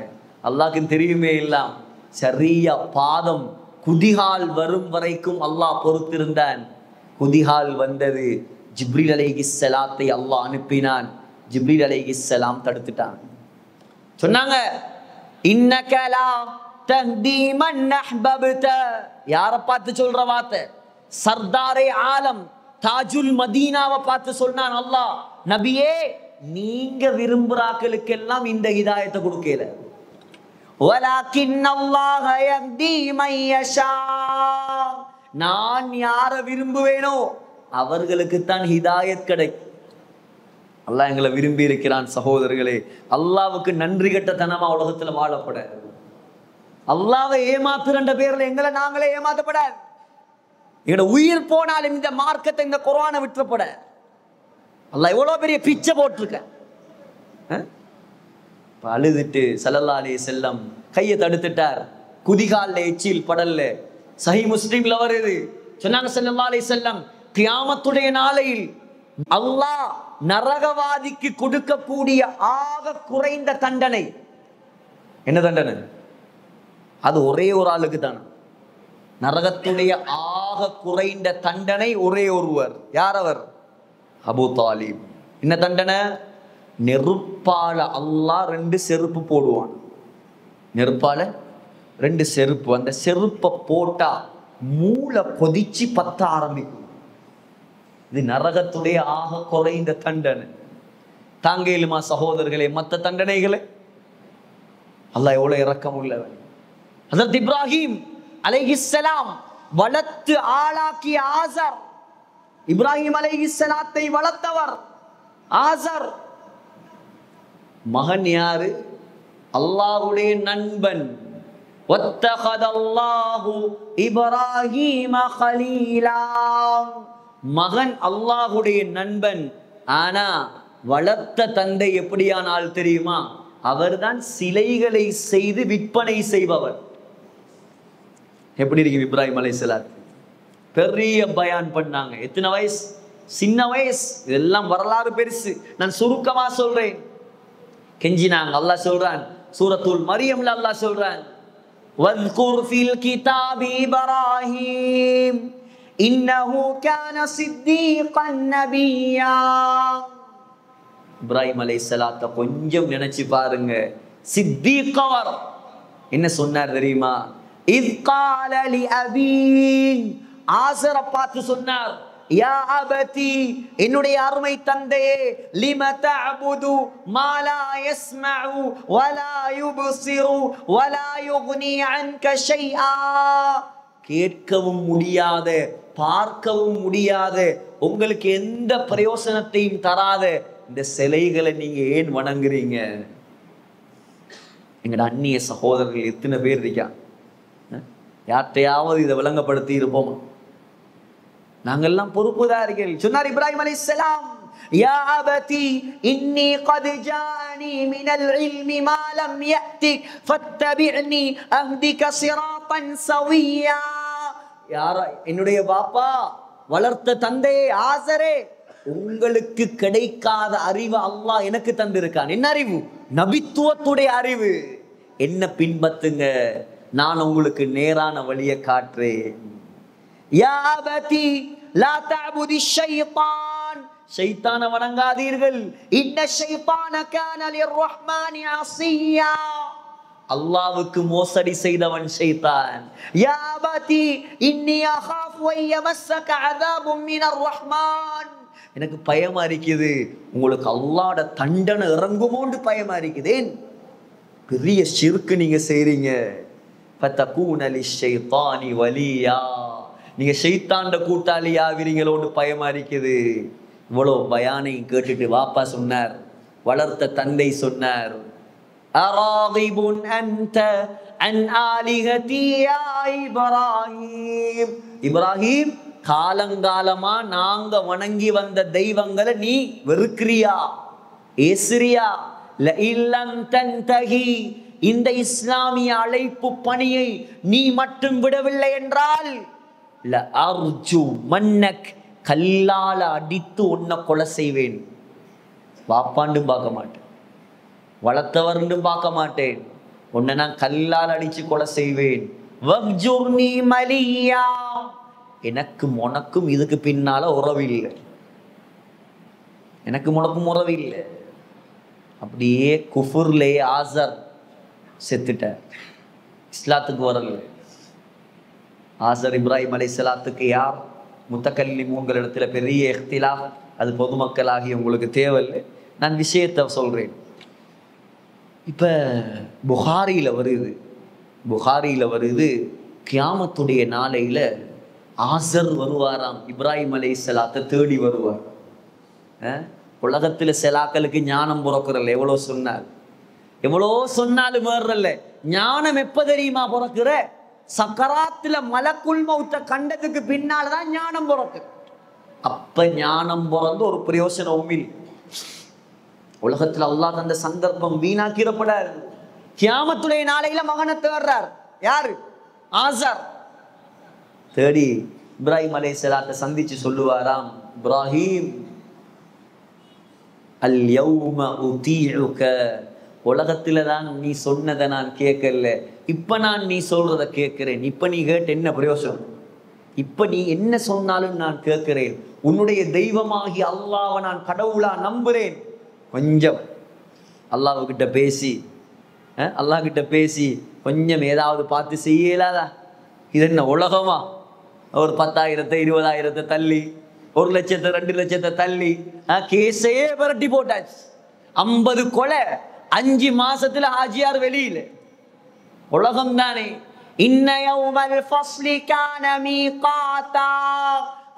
அல்லாஹ்க்கு தெரியுமே எல்லாம். சரியா பாதம் குதிகால் வரும் வரைக்கும் அல்லாஹ் பொறுத்திருந்தான். குதிகால் வந்தது, ஜிப்ரீல் அலைஹிஸ்ஸலாத்தை அல்லாஹ் அனுப்பினான். ஜிப்ரீல் அலைஹிஸ்ஸலாம் தடுத்துட்டான். சொன்னாங்க, இன்னக லா தஹ்தி மன் அஹ்பப்த. யாரை பார்த்து சொல்ற வார்த்தை? சர்தாரே ஆலம் தாஜுல் மதீனாவை பார்த்து சொன்னான் அல்லாஹ், நபியே நீங்க விரும்புறாக்களுக்கெல்லாம் இந்த ஹிதாயத்தை கொடுக்கல. வலாக்கின் அல்லாஹ் யஹ்தி மன் யஷா. நான் யாரை விரும்புவேனோ அவர்களுக்கு தான் ஹிதாயத் கிடைக்கும். அல்லாஹ் எங்களை விரும்பி இருக்கிறான் சகோதரர்களே. அல்லாஹ்வுக்கு நன்றி கெட்ட தனமா உலகத்துல வாழப்பட, அல்லாஹ்வை ஏமாத்துற பேர்ல எங்களை நாங்களே ஏமாத்தப்படாது. எங்களோட உயிர் போனாலும் இந்த மார்க்கத்தை, இந்த குர்ஆனை விட்டுறப்பட. அல்லாஹ் எவ்வளவு பெரிய பிச்சை போட்டிருக்க. அழுதுட்டு ஸல்லல்லாஹு அலைஹி வஸல்லம் கையை தடுத்துட்டார். குதிகால்ல எச்சில் படல்ல. சஹீஹ் முஸ்லிம்ல வருது. சொன்னாங்க ஸல்லல்லாஹு அலைஹி வஸல்லம், கியாமத்துடைய நாளையில் அல்லாஹ் நரகவாதிக்கு கொடுக்கக்கூடிய ஆக குறைந்த தண்டனை என்ன தண்டனை? அது ஒரே ஒரு ஆளுக்கு தானே. நரகத்துடைய ஆக குறைந்த தண்டனை ஒரே ஒருவர். யார் அவர்? அபூ தாலிப். என்ன தண்டனை? நெருப்பால அல்லாஹ் 2 செருப்பு போடுவான். நெருப்பால 2 செருப்பு. அந்த செருப்பை போட்டா மூளை கொதிச்சு பத்த ஆரம்பிக்கும். இது நரகத்துடைய ஆக குறைந்த தண்டனை. தாங்கேலுமா சகோதரர்களே மற்ற தண்டனைகளை? அல்லாஹ் எவ்வளவு இரக்கம் உள்ளவன். ஹஜ்ரத் இப்ராஹிம் அலைஹிஸ்ஸலாம் வளர்த்து ஆளாக்கிய ஆசர். இப்ராஹிம் அலைஹிஸ்ஸலாத்தை வளர்த்தவர் ஆசர். மகன் யாரு? அல்லாஹ்வுடைய நண்பன். வத்தகதல்லாஹு இப்ராஹீம கலீலா. மகன் அல்லாஹ்வுடைய நண்பன். ஆனா வளர்த்த தந்தை எப்படியான ஆள் தெரியுமா? அவர்தான் சிலைகளை செய்து விற்பனை செய்பவர். எப்படி இருக்கு இப்ராஹிம் அலைஹிஸ்ஸலாம்? பெரிய பயான் பண்ணாங்க. எத்தனை வயசு? சின்ன வயசு. இதெல்லாம் வரலாறு பெருசு. நான் சுருக்கமா சொல்றேன். கெஞ்சினாங்க. அல்லாஹ் சொல்றான் சூரத்துல் மரியம்ல, அல்லாஹ் சொல்றான், வذ்குர் ஃபில் கிதாபி இப்ராஹீம் இன்னஹு கான சித்தீகன் நபிய்யா. இப்ராஹிம் அலைஹிஸ்ஸலாத்தை கொஞ்சம் நினைச்சு பாருங்க. சித்தீகவர். என்ன சொன்னார் தெரியுமா? இத் கால லி அபீ. ஆசரை பார்த்து சொன்னார், யா அபதி, என்னுடைய அருமை தந்தையே, லிம தஅபுது மா லா யஸ்மஉ வலா யுப்சிரு வலா யுக்னி அன்க ஷைஆ. கேட்கவும் முடியாத, பார்க்கவும் முடியாத, உங்களுக்கு எந்த பிரயோசனத்தையும் தராத இந்த சிலைகளை நீங்க ஏன் வணங்குறீங்க? எங்கட அந்நிய சகோதரர்கள் எத்தனை பேர் இருக்காங்க? யார்கிட்டையாவது இதை விளங்கப்படுத்தி இருப்போம்? நாங்கெல்லாம் பொறுப்புதாரிகள். சொன்னார் இப்ராஹிம் அலைஹிஸ்ஸலாம், யா அபதி இன்னி கத் ஜானி மினல் இல்மி மா லம் யஅதிக் ஃபத்தபிஅனி அஹ்திக ஸிராத்தன் ஸவிய்யா. யாரா? என்னுடைய பாப்பா, வளர்த்த தந்தையே ஆசரே, உங்களுக்கு கிடைக்காத அறிவு அல்லாஹ் எனக்கு தந்திருக்கான். என்ன அறிவு? நபித்துவத்துடைய அறிவு. என்ன பின்பற்றுங்க, நான் உங்களுக்கு நேரான வழியை காட்டுறேன். யா அபதி லா தஅபுதி ஷைத்தான். ஷைத்தானை வணங்காதீர்கள். இன்ன ஷைத்தான கான லிர்ரஹ்மானி அஸியா. அல்லாஹ்வுக்கு மோசடி செய்தவன் ஷைத்தான். யா அபதி இன்னி அகாஃபு அன் யமஸ்ஸக அஸாபும் மினர் ரஹ்மான் எனக்கு பயமா இருக்குது. உங்களுக்கு அல்லாஹ்வோட தண்டனை இறங்குமோன்னு பயமா இருக்குதேன். பெரிய ஷிர்க் நீங்க செய்றீங்க. ஃபதகூன லிஷ்ஷைத்தானி வலியா, நீங்க ஷைத்தான்ட கூட்டாளி ஆவீங்களோன்னு பயமா இருக்குது. இவ்வளோ பயானை கேட்டுட்டு வாப்பா சொன்னார், வளர்த்த தந்தை சொன்னார், அராகிபுன் அன்த அன் ஆலிஹதி யா இப்ராஹீம். இப்ராஹீம், காலங்காலமா நாங்க வணங்கி வந்த தெய்வங்களை நீ வெறுக்கிறியா, ஏசுறியா? லஇல்லம் தன்தஹி, இந்த இஸ்லாமிய அழைப்பு பணியை நீ மட்டும் விடவில்லை என்றால் லஅர்ஜு மன்னக், கல்லால அடித்து உன்னை கொலை செய்வேன். வாப்பாண்டும் பார்க்க மாட்டேன், வளர்த்தவர்ண்டும் பார்க்க மாட்டேன், உன்னை நான் கல்லால் அடிச்சு கொலை செய்வேன். வக்ஜுர்னி மலியா, எனக்கும் உனக்கும் இதுக்கு பின்னால உறவில்லை, எனக்கு உனக்கும் உறவில்லை. அப்படியே குஃபுர்லே ஆசர் செத்துட்டார், இஸ்லாத்துக்கு வரல. ஆசர் இப்ராஹிம் அலைஹிஸ்ஸலாத்துக்கு யார் முத்தகல்லிமூன்களிடத்துல பெரிய இஹ்திலாஃப், அது பொதுமக்களாகி உங்களுக்கு தேவையில்லை, நான் விஷயத்தை சொல்றேன். இப்ப புகாரியில வருது, கியாமத்துடைய நாளையில ஆசர் வருவாராம், இப்ராஹிம் அலைஹிஸ்ஸலாத்தை தேடி வருவார். உலகத்துல செலாக்களுக்கு ஞானம் பிறக்கிறல்ல, எவ்வளோ சொன்னாலும் வேறல்ல. ஞானம் எப்ப தெரியுமா பிறக்கிற? சக்கராத்துல மலக்குல் மௌத்த கண்டதுக்கு பின்னால்தான் ஞானம் பிறக்கு. அப்ப ஞானம் பிறந்து ஒரு பிரயோசனமும் இல்லை. உலகத்துல அல்லாஹ் அந்த சந்தர்ப்பம் வீணாக்கிடப்படாது. கியாமத்துடைய நாளையில மகனை தேடுறார். யாரு? ஆசர். தேடி இப்ராஹிம் அலைஹிஸ்ஸலாத்தை சந்திச்சு சொல்லுவாராம், இப்ராஹிம் அல் யௌம உதீஉக, உலகத்துல தான் நீ சொன்னதை நான் கேட்கல, இப்ப நான் நீ சொல்றத கேட்கிறேன். இப்ப நீ கேட்டு என்ன பிரயோசனம்? இப்ப நீ என்ன சொன்னாலும் நான் கேட்கிறேன். உன்னுடைய தெய்வமாகி அல்லாஹ்வை நான் கடவுளா நம்புறேன். கொஞ்சம் அல்லாஹ்கிட்ட பேசி கொஞ்சம் ஏதாவது பார்த்து செய்யலாதா? இது என்ன உலகமா? ஒரு 10,000 20,000 தள்ளி, 1 லட்சத்தை 2 லட்சத்தை தள்ளி கேஸையே விரட்டி போட்டாச்சு. 50 கொலை 5 மாசத்துல ஆஜியார் வெளியில. உலகம் தானே. இன்ன யௌமல் ஃபஸ்லி கான மீகாதா,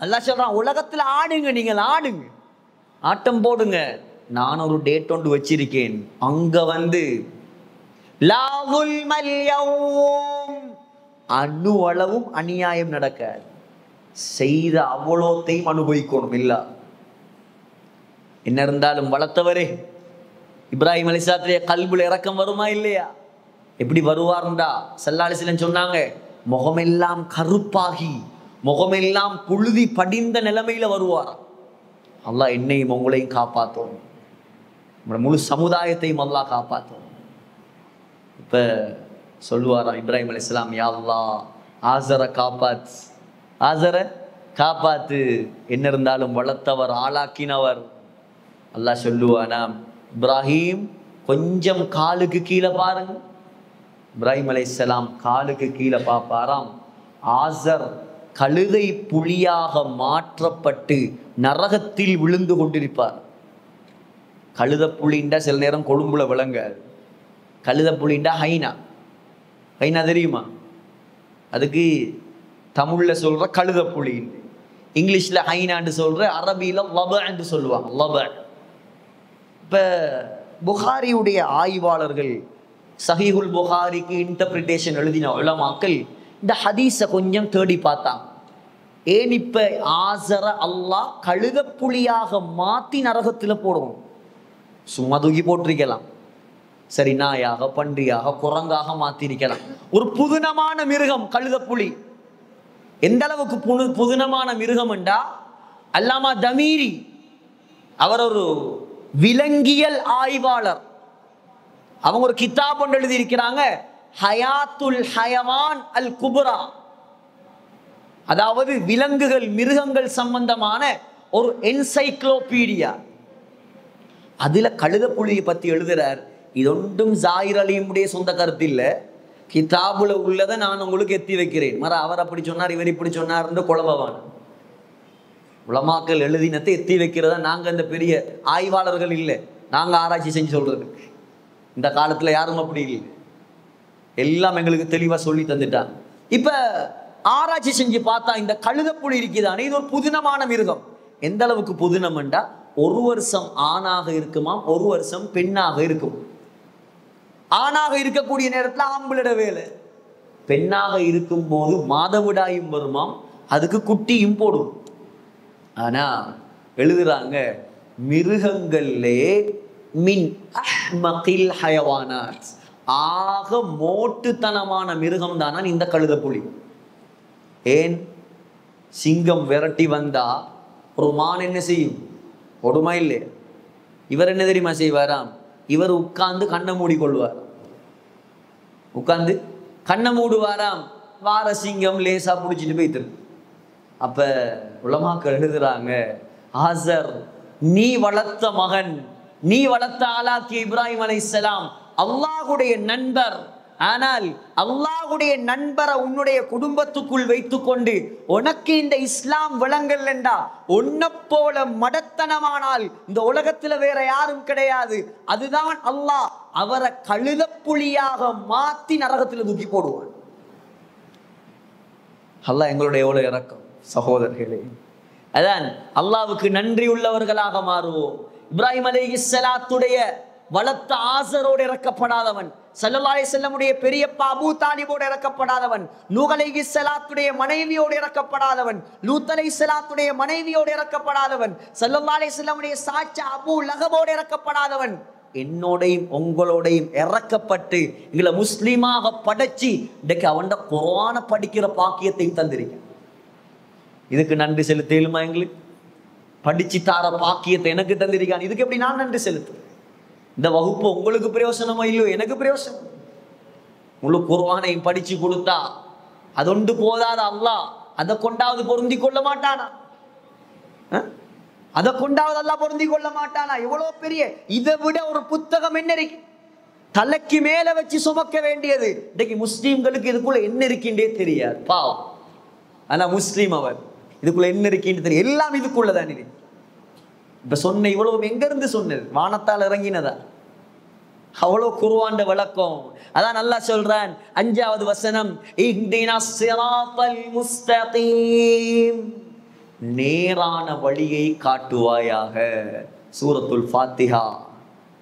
அல்லாஹ் சொல்றான், உலகத்துல ஆடுங்க, நீங்கள் ஆடுங்க, ஆட்டம் போடுங்க. நான் ஒரு டேட் ஒன்று வச்சிருக்கேன், அங்க வந்து லா ظுல்மல் யௌம், அணு அளவும் அநியாயம் நடக்காது. செய்த அவ்வளோத்தையும் அனுபவிக்கணும். இல்ல என்ன இருந்தாலும் வளர்த்தவரே இப்ராஹிம் அலைஹிஸ்ஸலாத்துடைய கல்புல இரக்கம் வருமா இல்லையா? எப்படி வருவார்ண்டா, ஸல்லல்லாஹு அலைஹி வஸல்லம் சொன்னாங்க, முகமெல்லாம் கருப்பாகி முகமெல்லாம் புழுதி படிந்த நிலைமையில வருவார். அல்லாஹ் என்னையும் உங்களையும் காப்பாற்றும், முழு சமுதாயத்தையும் அல்லாஹ் காப்பாற்றும். இப்ப சொல்லுவாராம் இப்ராஹிம் அலைஹிஸ்ஸலாம், யா அல்லாஹ் ஆசரை காப்பாத்து. என்ன இருந்தாலும் வளர்த்தவர், ஆளாக்கினவர். அல்லாஹ் சொல்லுவானாம், இப்ராஹிம் கொஞ்சம் காலுக்கு கீழே பாருங்க. இப்ராஹிம் அலைஹிஸ்ஸலாம் காலுக்கு கீழே பார்ப்பாராம். ஆசர் கழுதை புலியாக மாற்றப்பட்டு நரகத்தில் விழுந்து கொண்டிருப்பார். கழுத புலிண்டா சில நேரம் கொழும்புல விளங்காது. கழுத புலிண்டா ஹைனா தெரியுமா? அதுக்கு தமிழ்ல சொல்ற கழுத புலி, இங்கிலீஷ்ல ஹைனான்னு சொல்ற, அரபியில லபன்னு சொல்லுவாங்க, லப. இப்ப புகாரியுடைய ஆய்வாளர்கள் சஹீஹுல் புகாரிக்கு இன்டர்பிரிட்டேஷன் எழுதின உலமாக்கள் இந்த ஹதீஸை கொஞ்சம் தேடி பார்த்தாங்க. ஏன் இப்ப ஆசர அல்லாஹ் கழுத புலியாக மாத்தி நரகத்துல போடுவோம்? சும்மா தூக்கி போட்டிருக்கலாம், சரி நாயாக பன்றியாக குரங்காக மாத்திருக்கலாம். ஒரு புதுனமான மிருகம் கழுத புலி. எந்த அளவுக்கு புதுனமான மிருகம் என்றா, அல்லாமா தமீரி அவர் ஒரு விலங்கியல் ஆய்வாளர். அவங்க ஒரு கிதாப் ஒன்று எழுதியிருக்கிறாங்க, ஹயாத்துல் ஹயவான் அல் குப்ரா, அதாவது விலங்குகள் மிருகங்கள் சம்பந்தமான ஒரு என்சைக்ளோபீடியா. அதுல கழுத புலியை பத்தி எழுதுறார். இதொன்றும் ஜாயிர் அலியுடைய சொந்த கருத்து இல்லை, கிதாபுல உள்ளதை நான் உங்களுக்கு எத்தி வைக்கிறேன். மர அவர் அப்படி சொன்னார், இவர் இப்படி சொன்னார் குழம்பவான். உலமாக்கள் எழுதினத்தை எத்தி வைக்கிறதா நாங்க இந்த பெரிய ஆய்வாளர்கள் இல்லை, நாங்க ஆராய்ச்சி செஞ்சு சொல்றது. இந்த காலத்துல யாரும் அப்படி இல்லை, எல்லாம் எங்களுக்கு தெளிவா சொல்லி தந்துட்டாங்க. இப்ப ஆராய்ச்சி செஞ்சு பார்த்தா இந்த கழுதப்புலி இருக்குதானே, இது ஒரு புதினமான மிருகம். எந்த அளவுக்கு புதினம்ண்டா, ஒரு வருஷம் ஆணாக இருக்குமா, ஒரு வருஷம் பெண்ணாக இருக்கும். ஆணாக இருக்கக்கூடிய நேரத்தில் ஆம்பளிட வேலை, பெண்ணாக இருக்கும் போது மாதவிடாயும் வருமாம், அதுக்கு குட்டியும் போடும். ஆனா எழுதுறாங்க, மிருகங்களே மின் அஹ்மகில் ஹயவானாத், ஆக மோட்டுத்தனமான மிருகம் தானா இந்த கழுதப்புலி. ஏன், சிங்கம் விரட்டி வந்தா ஒரு மான் என்ன செய்யும், கொடுமா இல்லை. இவர் என்ன தெரியுமா செய்வாராம், இவர் உட்கார்ந்து கண்ணை மூடிக்கொள்வார், உட்கார்ந்து கண்ணை மூடுவாராம், வார சிங்கம் லேசா பிடிச்சிட்டு போயிட்டு. அப்ப உலமாக்கள் எழுதுறாங்க, ஆசர் நீ வளர்த்த மகன், நீ வளர்த்த ஆளாக்கிய இப்ராஹிம் அலைஹிஸ்ஸலாம் அல்லாஹ்வுடைய நண்பர். ஆனால் அல்லாஹ்வுடைய நண்பரை உன்னுடைய குடும்பத்துக்குள் வைத்துக்கொண்டு உனக்கு இந்த இஸ்லாம் விளங்கல் என்றா, உன்னை போல மடத்தனமானால் இந்த உலகத்துல வேற யாரும் கிடையாது. அதுதான் அல்லாஹ் அவரை கழுதப்புலியாக மாத்தி நரகத்தில் தூக்கி போடுவான். அல்லாஹ் எங்களுடைய எவ்வளவு இரக்கம் சகோதரர்களே. அதான் அல்லாஹ்வுக்கு நன்றி உள்ளவர்களாக மாறுவோம். இப்ராஹிம் அலைஹிஸ்ஸலாத்துடைய வளர்த்த ஆசரோடு இறக்கப்படாதவன், ஸல்லல்லாஹு அலைஹி வஸல்லமுடைய பெரியப்பா அபூ தாலிபோடு இறக்கப்படாதவன், நூஹ் அலைஹிஸ்ஸலாத்துடைய மனைவியோடு இறக்கப்படாதவன், லூத் அலைஹிஸ்ஸலாத்துடைய மனைவியோடு இறக்கப்படாதவன், ஸல்லல்லாஹு அலைஹி வஸல்லமுடைய சாச்சா அபூ லஹபோடு இறக்கப்படாதவன், என்னோடையும் உங்களோடையும் இறக்கப்பட்டு எங்களை முஸ்லீமாக படைச்சி இன்றைக்கு அவன் குர்ஆனை படிக்கிற பாக்கியத்தையும் தந்திருக்க. இதுக்கு நன்றி செலுத்தலுமா? எங்களுக்கு படிச்சு தார பாக்கியத்தை எனக்கு தந்திருக்கான், இதுக்கு எப்படி நான் நன்றி செலுத்து? இந்த வகுப்பு உங்களுக்கு பிரயோசனமோ இல்லையோ, எனக்கு பிரயோசனம். உங்களுக்கு குர்ஆனையும் படிச்சு கொடுத்தா அது ஒன்று போதாத அல்லாஹ் அதை கொண்டாவது பொருந்தி கொள்ள மாட்டானா? அதை கொண்டாவது அல்லாஹ் பொருந்தி கொள்ள மாட்டானா? எவ்வளவு பெரிய, இதை விட ஒரு புத்தகம் என்ன இருக்கு? தலைக்கு மேல வச்சு சுமக்க வேண்டியது. இன்னைக்கு முஸ்லீம்களுக்கு இதுக்குள்ள என்ன இருக்கின்றே தெரியாது, பாவம். ஆனா முஸ்லீம் அவர் இதுக்குள்ள என்ன இருக்கின்னு தெரியும், எல்லாம் இதுக்குள்ளதான் இருக்கு. இப்ப சொன்ன இவ்வளவு எங்க இருந்து சொன்னது? வானத்தால் இறங்கினதா? அவ்வளவு குர்ஆன் விளக்கம். அதான் அல்லாஹ் சொல்றான் 5வது வசனம், இஹ்தினஸ் ஸிராத்தல் முஸ்தகீம், நேரான வழியை காட்டுவாயாக. சூரத்துல் ஃபாத்திஹா.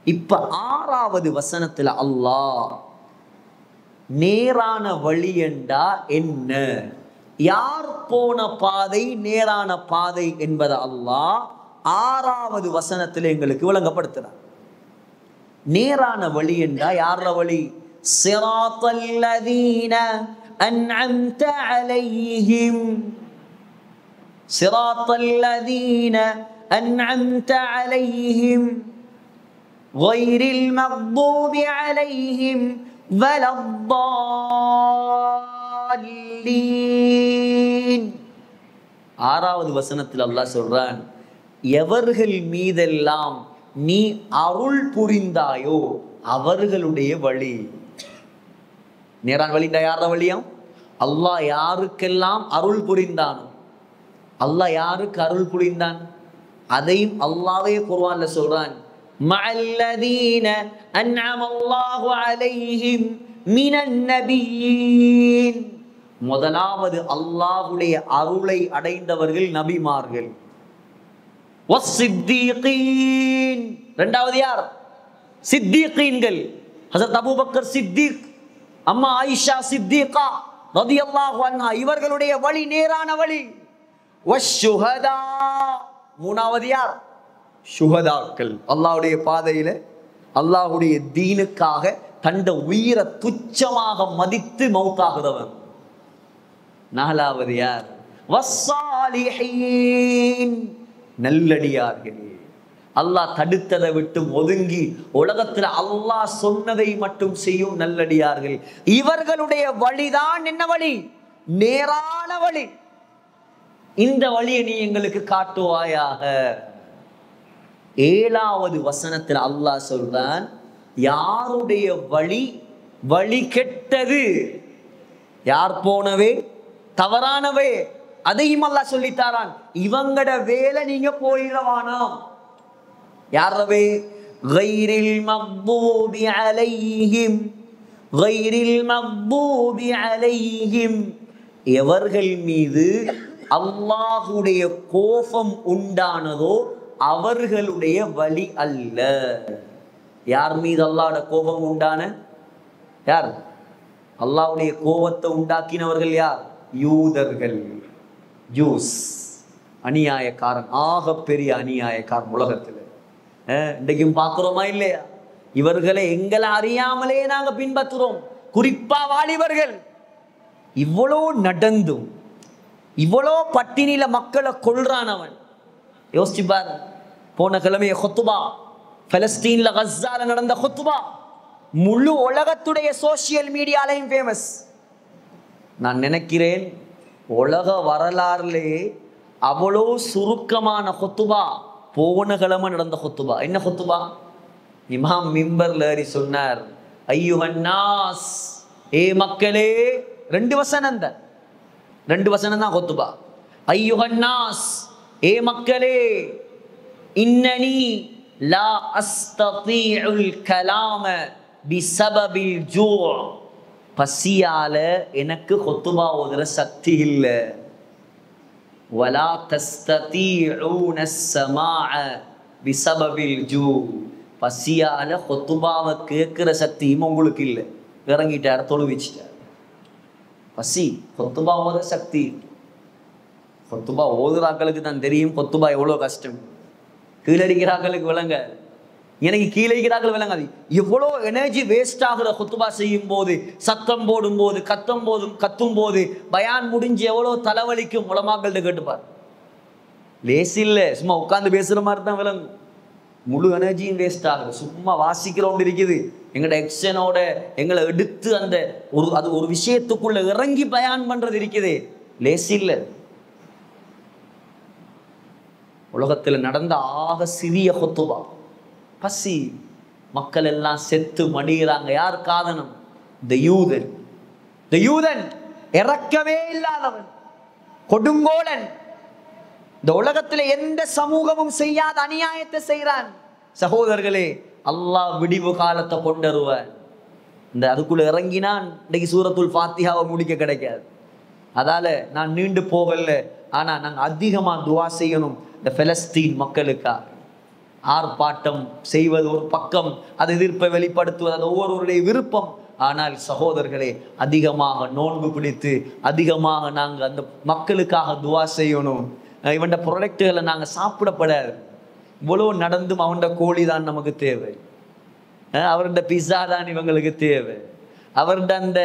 இப்ப 6வது வசனத்துல அல்லாஹ் நேரான வழி என்றா என்ன, யார் போன பாதை நேரான பாதை என்பதை அல்லாஹ் 6வது வசனத்தில் எங்களுக்கு விளங்கப்படுத்துறார். நேரான வழி என்றா யார வழி? சிராத்தல் லதீன அன்அம்த அலைஹிம், சிராத்தல் லதீன அன்அம்த அலைஹிம் கைரில் மக்தூபி அலைஹிம் வலத்தால்லீன். 6வது வசனத்தில் அல்லாஹ் சொல்றான், எவர்கள் மீதெல்லாம் நீ அருள் புரிந்தாயோ அவர்களுடைய வழி. நேரான வழிண்டா யார வழியாம்? அல்லாஹ் யாருக்கெல்லாம் அருள் புரிந்தானோ, அல்லாஹ் யாருக்கு அருள் புரிந்தான் அதையும் அல்லாஹ்வே குர்ஆன்ல சொல்றான், மஅல்லதீன அன்அமல்லாஹு அலைஹிம் மினன் நபியீன். முதலாவது அல்லாஹ்வுடைய அருளை அடைந்தவர்கள் நபிமார்கள். வஸ்ஸித்தீகீன், இரண்டாவது யார்? சித்தீகீன்கள். ஹஜ்ரத் அபூபக்கர் சித்தீக், அம்மா ஆயிஷா சித்தீகா ரலியல்லாஹு அன்ஹா, இவர்களுடைய வழி நேரான வழி. வஷ்ஷுஹதா, மூணாவது யார்? ஷுஹதாக்கள். அல்லாஹ்வுடைய பாதையில அல்லாஹ்வுடைய தீனுக்காக தந்த உயிரை துச்சமாக மதித்து மௌத்தாகிறவன். நாலாவது யார்? வஸ்ஸாலிஹீன், நல்லடியார்கள். அல்லாஹ் தடுத்ததை விட்டு ஒதுங்கி உலகத்தில் அல்லாஹ் சொன்னதை மட்டும் செய்யும் நல்லடியார்கள். இவர்களுடைய வழிதான் என்ன வழி? நேரான வழி. இந்த வழியை நீ எங்களுக்கு காட்டுவாயாக. 7வது வசனத்தில் அல்லாஹ் சொல்றான், யாருடைய வழி வழி கெட்டது, யார் போனவே தவறானவே அதையும் அல்லாஹ் சொல்லித்தாரான். இவங்கட வேலை நீங்க போயிடவானாம். யாரவே? கைரில் மக்தூபி அலைஹிம், கைரில் மக்தூபி அலைஹிம், எவர்கள் மீது அல்லாஹுடைய கோபம் உண்டானதோ அவர்களுடைய வழி அல்ல. யார் மீது அல்லாஹ்வுடைய கோபம் உண்டான? யார்? அல்லாஹ்வுடைய கோபத்தை உண்டாக்கினவர்கள் யார்? யூதர்கள், ஜூஸ். அநியாயக்காரன், ஆக பெரிய அநியாயக்காரன் உலகத்தில். இன்றைக்கும் பார்க்கிறோமா இல்லையா? இவர்களை எங்களை அறியாமலே நாங்க பின்பற்றுறோம். குறிப்பா வாலிபர்கள். இவ்வளோ நடந்தும் இவ்வளோ பட்டினியில மக்களை கொள்றான் அவன். யோசிச்சு பாரு. போன கிழமைய ஹுத்பா, பலஸ்தீன்ல கஸ்ஸால நடந்த ஹுத்பா முழு உலகத்துடைய சோசியல் மீடியாலையும் ஃபேமஸ். நான் நினைக்கிறேன் உலக வரலாறுலே அவ்வளோ சுருக்கமான ஹுத்பா போன கிழமை நடந்த ஹுத்பா. என்ன ஹுத்பா? இமாம் மிம்பர்ல ஏறி சொன்னார், ஐயுஹன்னாஸ், ஏ மக்களே. 2 வசனம் தான், 2 வசனம் தான் ஹுத்பா. ஐயுஹன்னாஸ், ஏ மக்களே, இன்னனி லா அஸ்ததீஉல் கலாம பிஸபபில் ஜூ, பசியால எனக்கு ஹுத்பா ஓதுற சக்தி இல்லை. வலா தஸ்ததீஊன ஸமாஅ பிஸபபில் ஜூ, பசியால ஹுத்பாவை கேட்கிற சக்தியும் உங்களுக்கு இல்லை. இறங்கிட்டார், தொழுவிச்சிட்டார். பசி, ஹுத்பா ஓத சக்தி. ஹுத்பா ஓதுறாக்களுக்கு தான் தெரியும் ஹுத்பா எவ்வளோ கஷ்டம். கீழடிக்கிறாக்களுக்கு விளங்க, எனக்கு கீழடிக்கிறாக்கள் விளங்காது. எவ்வளோ எனர்ஜி வேஸ்ட் ஆகுற ஹுத்பா செய்யும் போது, சத்தம் போடும் போது, கத்தும் போது, பயான் முடிஞ்சு எவ்வளோ தலைவலிக்கும். உலமாக்கள்கிட்ட கேட்டுப்பார். லேஸ் இல்லை, சும்மா உட்காந்து பேசுகிற மாதிரி தான் விளங்கும். முழு எனர்ஜியும் வேஸ்ட் ஆகுது. சும்மா வாசிக்கிறோம் இருக்குது. எங்களோட எக்ஷனோட எங்களை எடுத்து அந்த ஒரு விஷயத்துக்குள்ள இறங்கி பயான் பண்றது இருக்குது. லேஸ் இல்லை. உலகத்தில் நடந்த ஆக சிறிய ஹுத்பா. பசி, மக்கள் எல்லாம் செத்து மடிகிறாங்க. யார் காரணம்? இந்த யூதன். இந்த யூதன் இறக்கவே இல்லாதவன், கொடுங்கோலன். இந்த உலகத்தில் எந்த சமூகமும் செய்யாத அநியாயத்தை செய்கிறான். சகோதரர்களே, அல்லாஹ் விடிவு காலத்தை கொண்டுருவான். இந்த அதுக்குள்ள இறங்கினான். இன்னைக்கு சூரத்துல் ஃபாத்திஹாவை முடிக்க கிடைக்காது. அதால நான் நீண்டு போகல. ஆனா நாங்கள் அதிகமா துவா செய்யணும் இந்த பலஸ்தீன் மக்களுக்காக. ஆர்ப்பாட்டம் செய்வது ஒரு பக்கம், அது எதிர்ப்பை வெளிப்படுத்துவது அது ஒவ்வொருவருடைய விருப்பம். ஆனால் சகோதரர்களே, அதிகமாக நோன்பு பிடித்து அதிகமாக நாங்கள் அந்த மக்களுக்காக துவா செய்யணும். இவன் ப்ராடக்டுகளை நாங்கள் சாப்பிடப்படாது. இவ்வளோ நடந்தும் அவன் கோழி தான் நமக்கு தேவை, அவருடைய பிஸா தான் இவங்களுக்கு தேவை, அவருடைய அந்த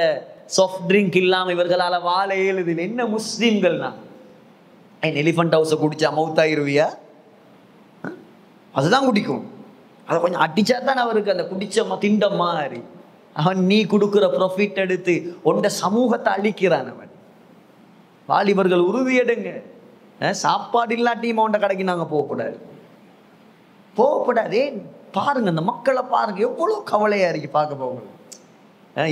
சாஃப்ட் ட்ரிங்க் இல்லாமல் இவர்களால் வாழ இயலுது. என்ன முஸ்லீம்கள்னா எலிஃபண்ட் ஹவுஸை குடிச்சா மவுத்தாயிருவியா? அதுதான் குடிக்கும். அதை கொஞ்சம் அடிச்சா தான் அவருக்கு அந்த குடிச்ச திண்ட மாதிரி. அவன் நீ கொடுக்குற ப்ராஃபிட் எடுத்து உண்ட சமூகத்தை அழிக்கிறான் அவன். வாலிபர்கள் உறுதியெடுங்க. சாப்பாடு இல்லாட்டியும் அவன்ட கடைக்கு நாங்கள் போகக்கூடாது. ஏன் பாருங்க, அந்த மக்களை பாருங்க, எவ்வளோ கவலையா இருக்கு பார்க்க போக.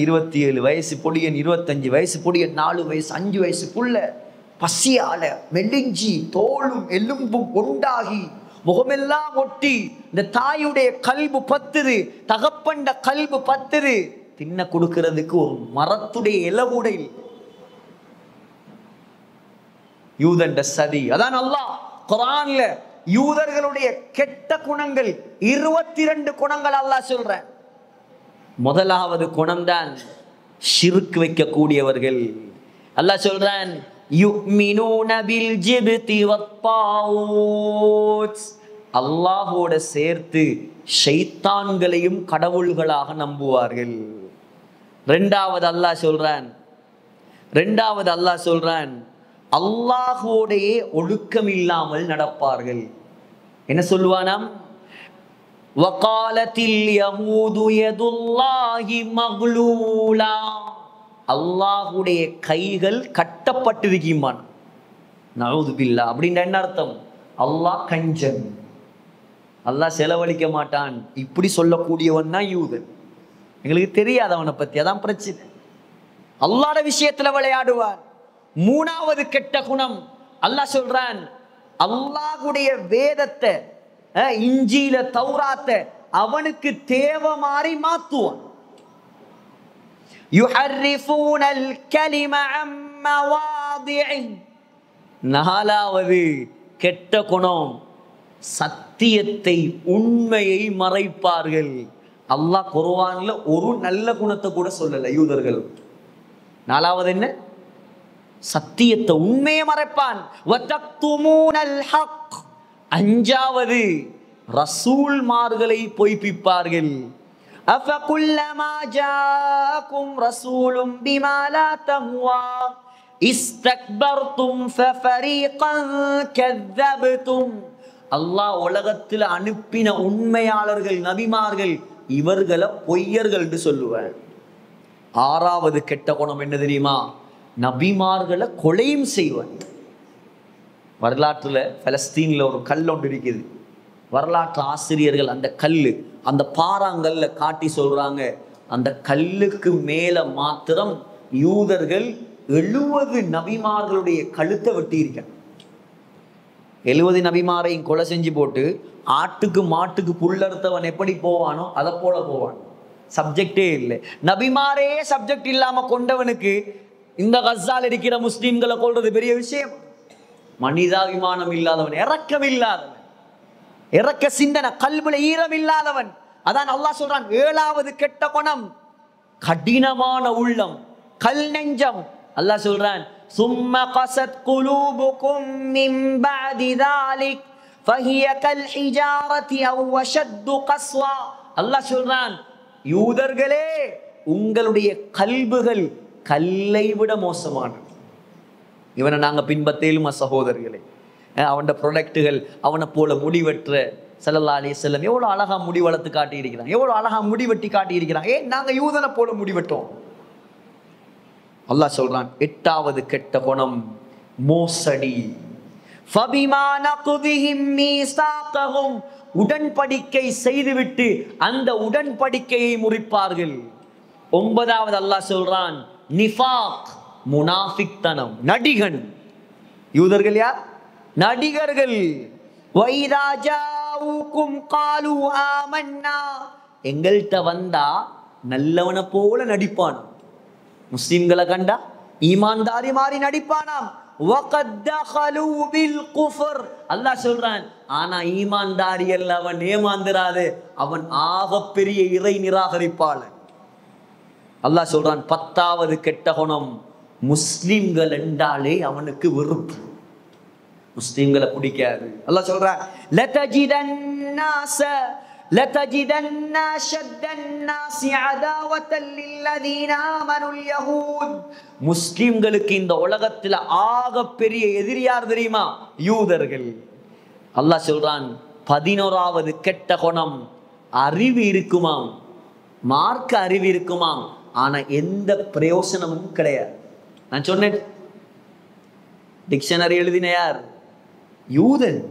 27 வயசு பொடியன், 25 வயசு பொடியன், 4 வயசு 5 வயசுக்குள்ள பசியால மெலிஞ்சி தோளும் எலும்பும் உண்டாகி முகமெல்லாம் ஒட்டி இந்த தாயுடைய கல்பு பத்துது, தகப்பண்ட கல்பு பத்துது. தின்ன கொடுக்கிறதுக்கு ஒரு மரத்துடைய இலகுடை. யூதண்ட சதி. அதான் அல்லாஹ் குர்ஆன்ல யூதர்களுடைய கெட்ட குணங்கள் 22 குணங்கள் அல்லாஹ் சொல்றான். முதலாவது குணம்தான் ஷிர்க் வைக்கக்கூடியவர்கள். அல்லாஹ் சொல்றான், யுமினூன பில் ஜிப்தி வத்தாஊத், அல்லாஹோட சேர்த்து ஷைத்தான்களையும் கடவுள்களாக நம்புவார்கள். ரெண்டாவது அல்லாஹ் சொல்றான் அல்லாஹோடையே ஒழுக்கம் இல்லாமல் நடப்பார்கள். என்ன சொல்லுவானாம்? வகாலத்தில் யஹூது யதுல்லாஹி மக்லூலா, அல்லாஹுடைய கைகள் கட்டப்பட்டிருக்குமான். நஊது பில்லாஹ். அப்படின்னா என்ன அர்த்தம்? அல்லாஹ் கஞ்சன், அல்லாஹ் செலவழிக்க மாட்டான். இப்படி சொல்லக்கூடியவன் தான் யூதன். எங்களுக்கு தெரியாது அவனை பத்தி, அதான் பிரச்சனை. அல்லாஹ்வுடைய விஷயத்துல விளையாடுவான். மூணாவது கெட்ட குணம் அல்லாஹ் சொல்றான், அல்லாஹ்வுடைய வேதத்தை, இஞ்சில தௌராத்தை அவனுக்கு தேவை மாறி மாத்துவான். யுஹர்ரிஃபூனல் கலிம அம் மவாதிஇ. நாலாவது கெட்ட குணம், சத்தியத்தை உண்மையை மறைப்பார்கள். அல்லாஹ் குர்ஆன்ல ஒரு நல்ல குணத்தை கூட சொல்லல யூதர்கள். நாலாவது என்ன? சத்தியத்தை உண்மையை மறைப்பான். வதக்துமூனல் ஹக். அஞ்சாவது ரசூல்மார்களை பொய்ப்பிப்பார்கள். அஃபகுல்லமா ஜாஅகும் ரசூலும் பிமா லா தஹ்வா இஸ்தக்பர்தும் ஃபஃபரீகன் கذبதும். அல்லாஹ் உலகத்தில் அனுப்பின உண்மையாளர்கள் நபிமார்கள் இவர்களை பொய்யர்கள் என்று சொல்லுவார். ஆறாவது கெட்ட குணம் என்ன தெரியுமா? நபிமார்களை கொலையும் செய்வார். வரலாற்றுல பலஸ்தீன்ல ஒரு கல் ஒன்று இருக்குது. வரலாற்று ஆசிரியர்கள் அந்த கல்லு, அந்த பாறாங்கல்ல காட்டி சொல்றாங்க, அந்த கல்லுக்கு மேல மாத்திரம் யூதர்கள் 70 நபிமார்களுடைய கழுத்தை வெட்டி இருக்க. 70 நபிமாரையும் கொலை செஞ்சு போட்டு ஆட்டுக்கு மாட்டுக்கு புல்லறுத்தவன் எப்படி போவானோ அதை போல போவான். சப்ஜெக்டே இல்லை. நபிமாரே சப்ஜெக்ட் இல்லாம கொண்டவனுக்கு இந்த கஸால் இருக்கிற முஸ்லிம்களை கொள்றது பெரிய விஷயம். மனிதாபிமானம் இல்லாதவன், இரக்கம் இல்லாதவன், இரக்க சிந்தனை, கல்வில ஈரம் இல்லாதவன். அதான் அல்லாஹ் சொல்றான், ஏழாவது கெட்ட குணம் கடினமான உள்ளம், கல் நெஞ்சம். அல்லாஹ் சொல்றான், சும்ம கஸத் குலூபுகும் மின் பஅதி ذلك فهي كالحجارة أو أشد قسوة. அல்லாஹ் சொல்றான், யூதர்களே உங்களுடைய கல்புகள் கல்லை விட மோசமானது. இவனை நாங்க பின்பற்றேலுமா சகோதரர்களே? அவன் ப்ரொடக்டுகள், அவனை போல முடிவெற்ற ஸல்லல்லாஹு அலைஹி வஸல்லம் எவ்வளவு அழகா முடி வளர்த்து காட்டி இருக்கிறான், எவ்வளவு அழகா முடிவெட்டி காட்டி இருக்கிறான். நாங்க யூதனை போல முடிவெட்டோம். அல்லாஹ் சொல்றான், எட்டாவது கெட்ட குணம் மோசடி. ஃபபிமா நக்திஹிம் மீசாகஹும். உடன்படிக்கை செய்துவிட்டு அந்த உடன்படிக்கையை முறிப்பார்கள். ஒன்பதாவது அல்லாஹ் சொல்றான், நிஃபாக், முனாஃபிக்தனம், நடிகன். யூதர்கள் யார்? நடிகர்கள். வைதா ஜாஊகும் காலூ ஆமன்னா. எங்கள்கிட்ட வந்தா நல்லவனை போல நடிப்பான். முஸ்லிம்களை கண்டா ஈமான்தாரி மாறி நடிப்பானாம். வகத் தகலூ பில் குஃப்ர். அல்லாஹ் சொல்றான், ஆனா ஈமான்தாரி அல்ல அவன், ஏமாந்திராதே, அவன் ஆகப்பெரிய இறை நிராகரிப்பாளன். அல்லாஹ் சொல்றான், பத்தாவது கெட்ட குணம் முஸ்லிம்கள் என்றாலே அவனுக்கு வெறுப்பு. முஸ்லிம்களை பிடிக்காது. அல்லாஹ் சொல்றான், لتجدن أشد الناس عداوة للذين آمنوا اليهود. முஸ்லிம்களுக்கு இந்த உலகத்தில் ஆக பெரிய எதிரி யார் தெரியுமா? யூதர்கள். அல்லாஹ் சொல்றான், 11வது கெட்ட குணம் அறிவு இருக்குமாம், மார்க்க அறிவு இருக்குமாம், ஆனா எந்த பிரயோசனமும் கிடையாது. நான் சொன்னேன், டிக்ஷனரி எழுதின யார்? யூதன்.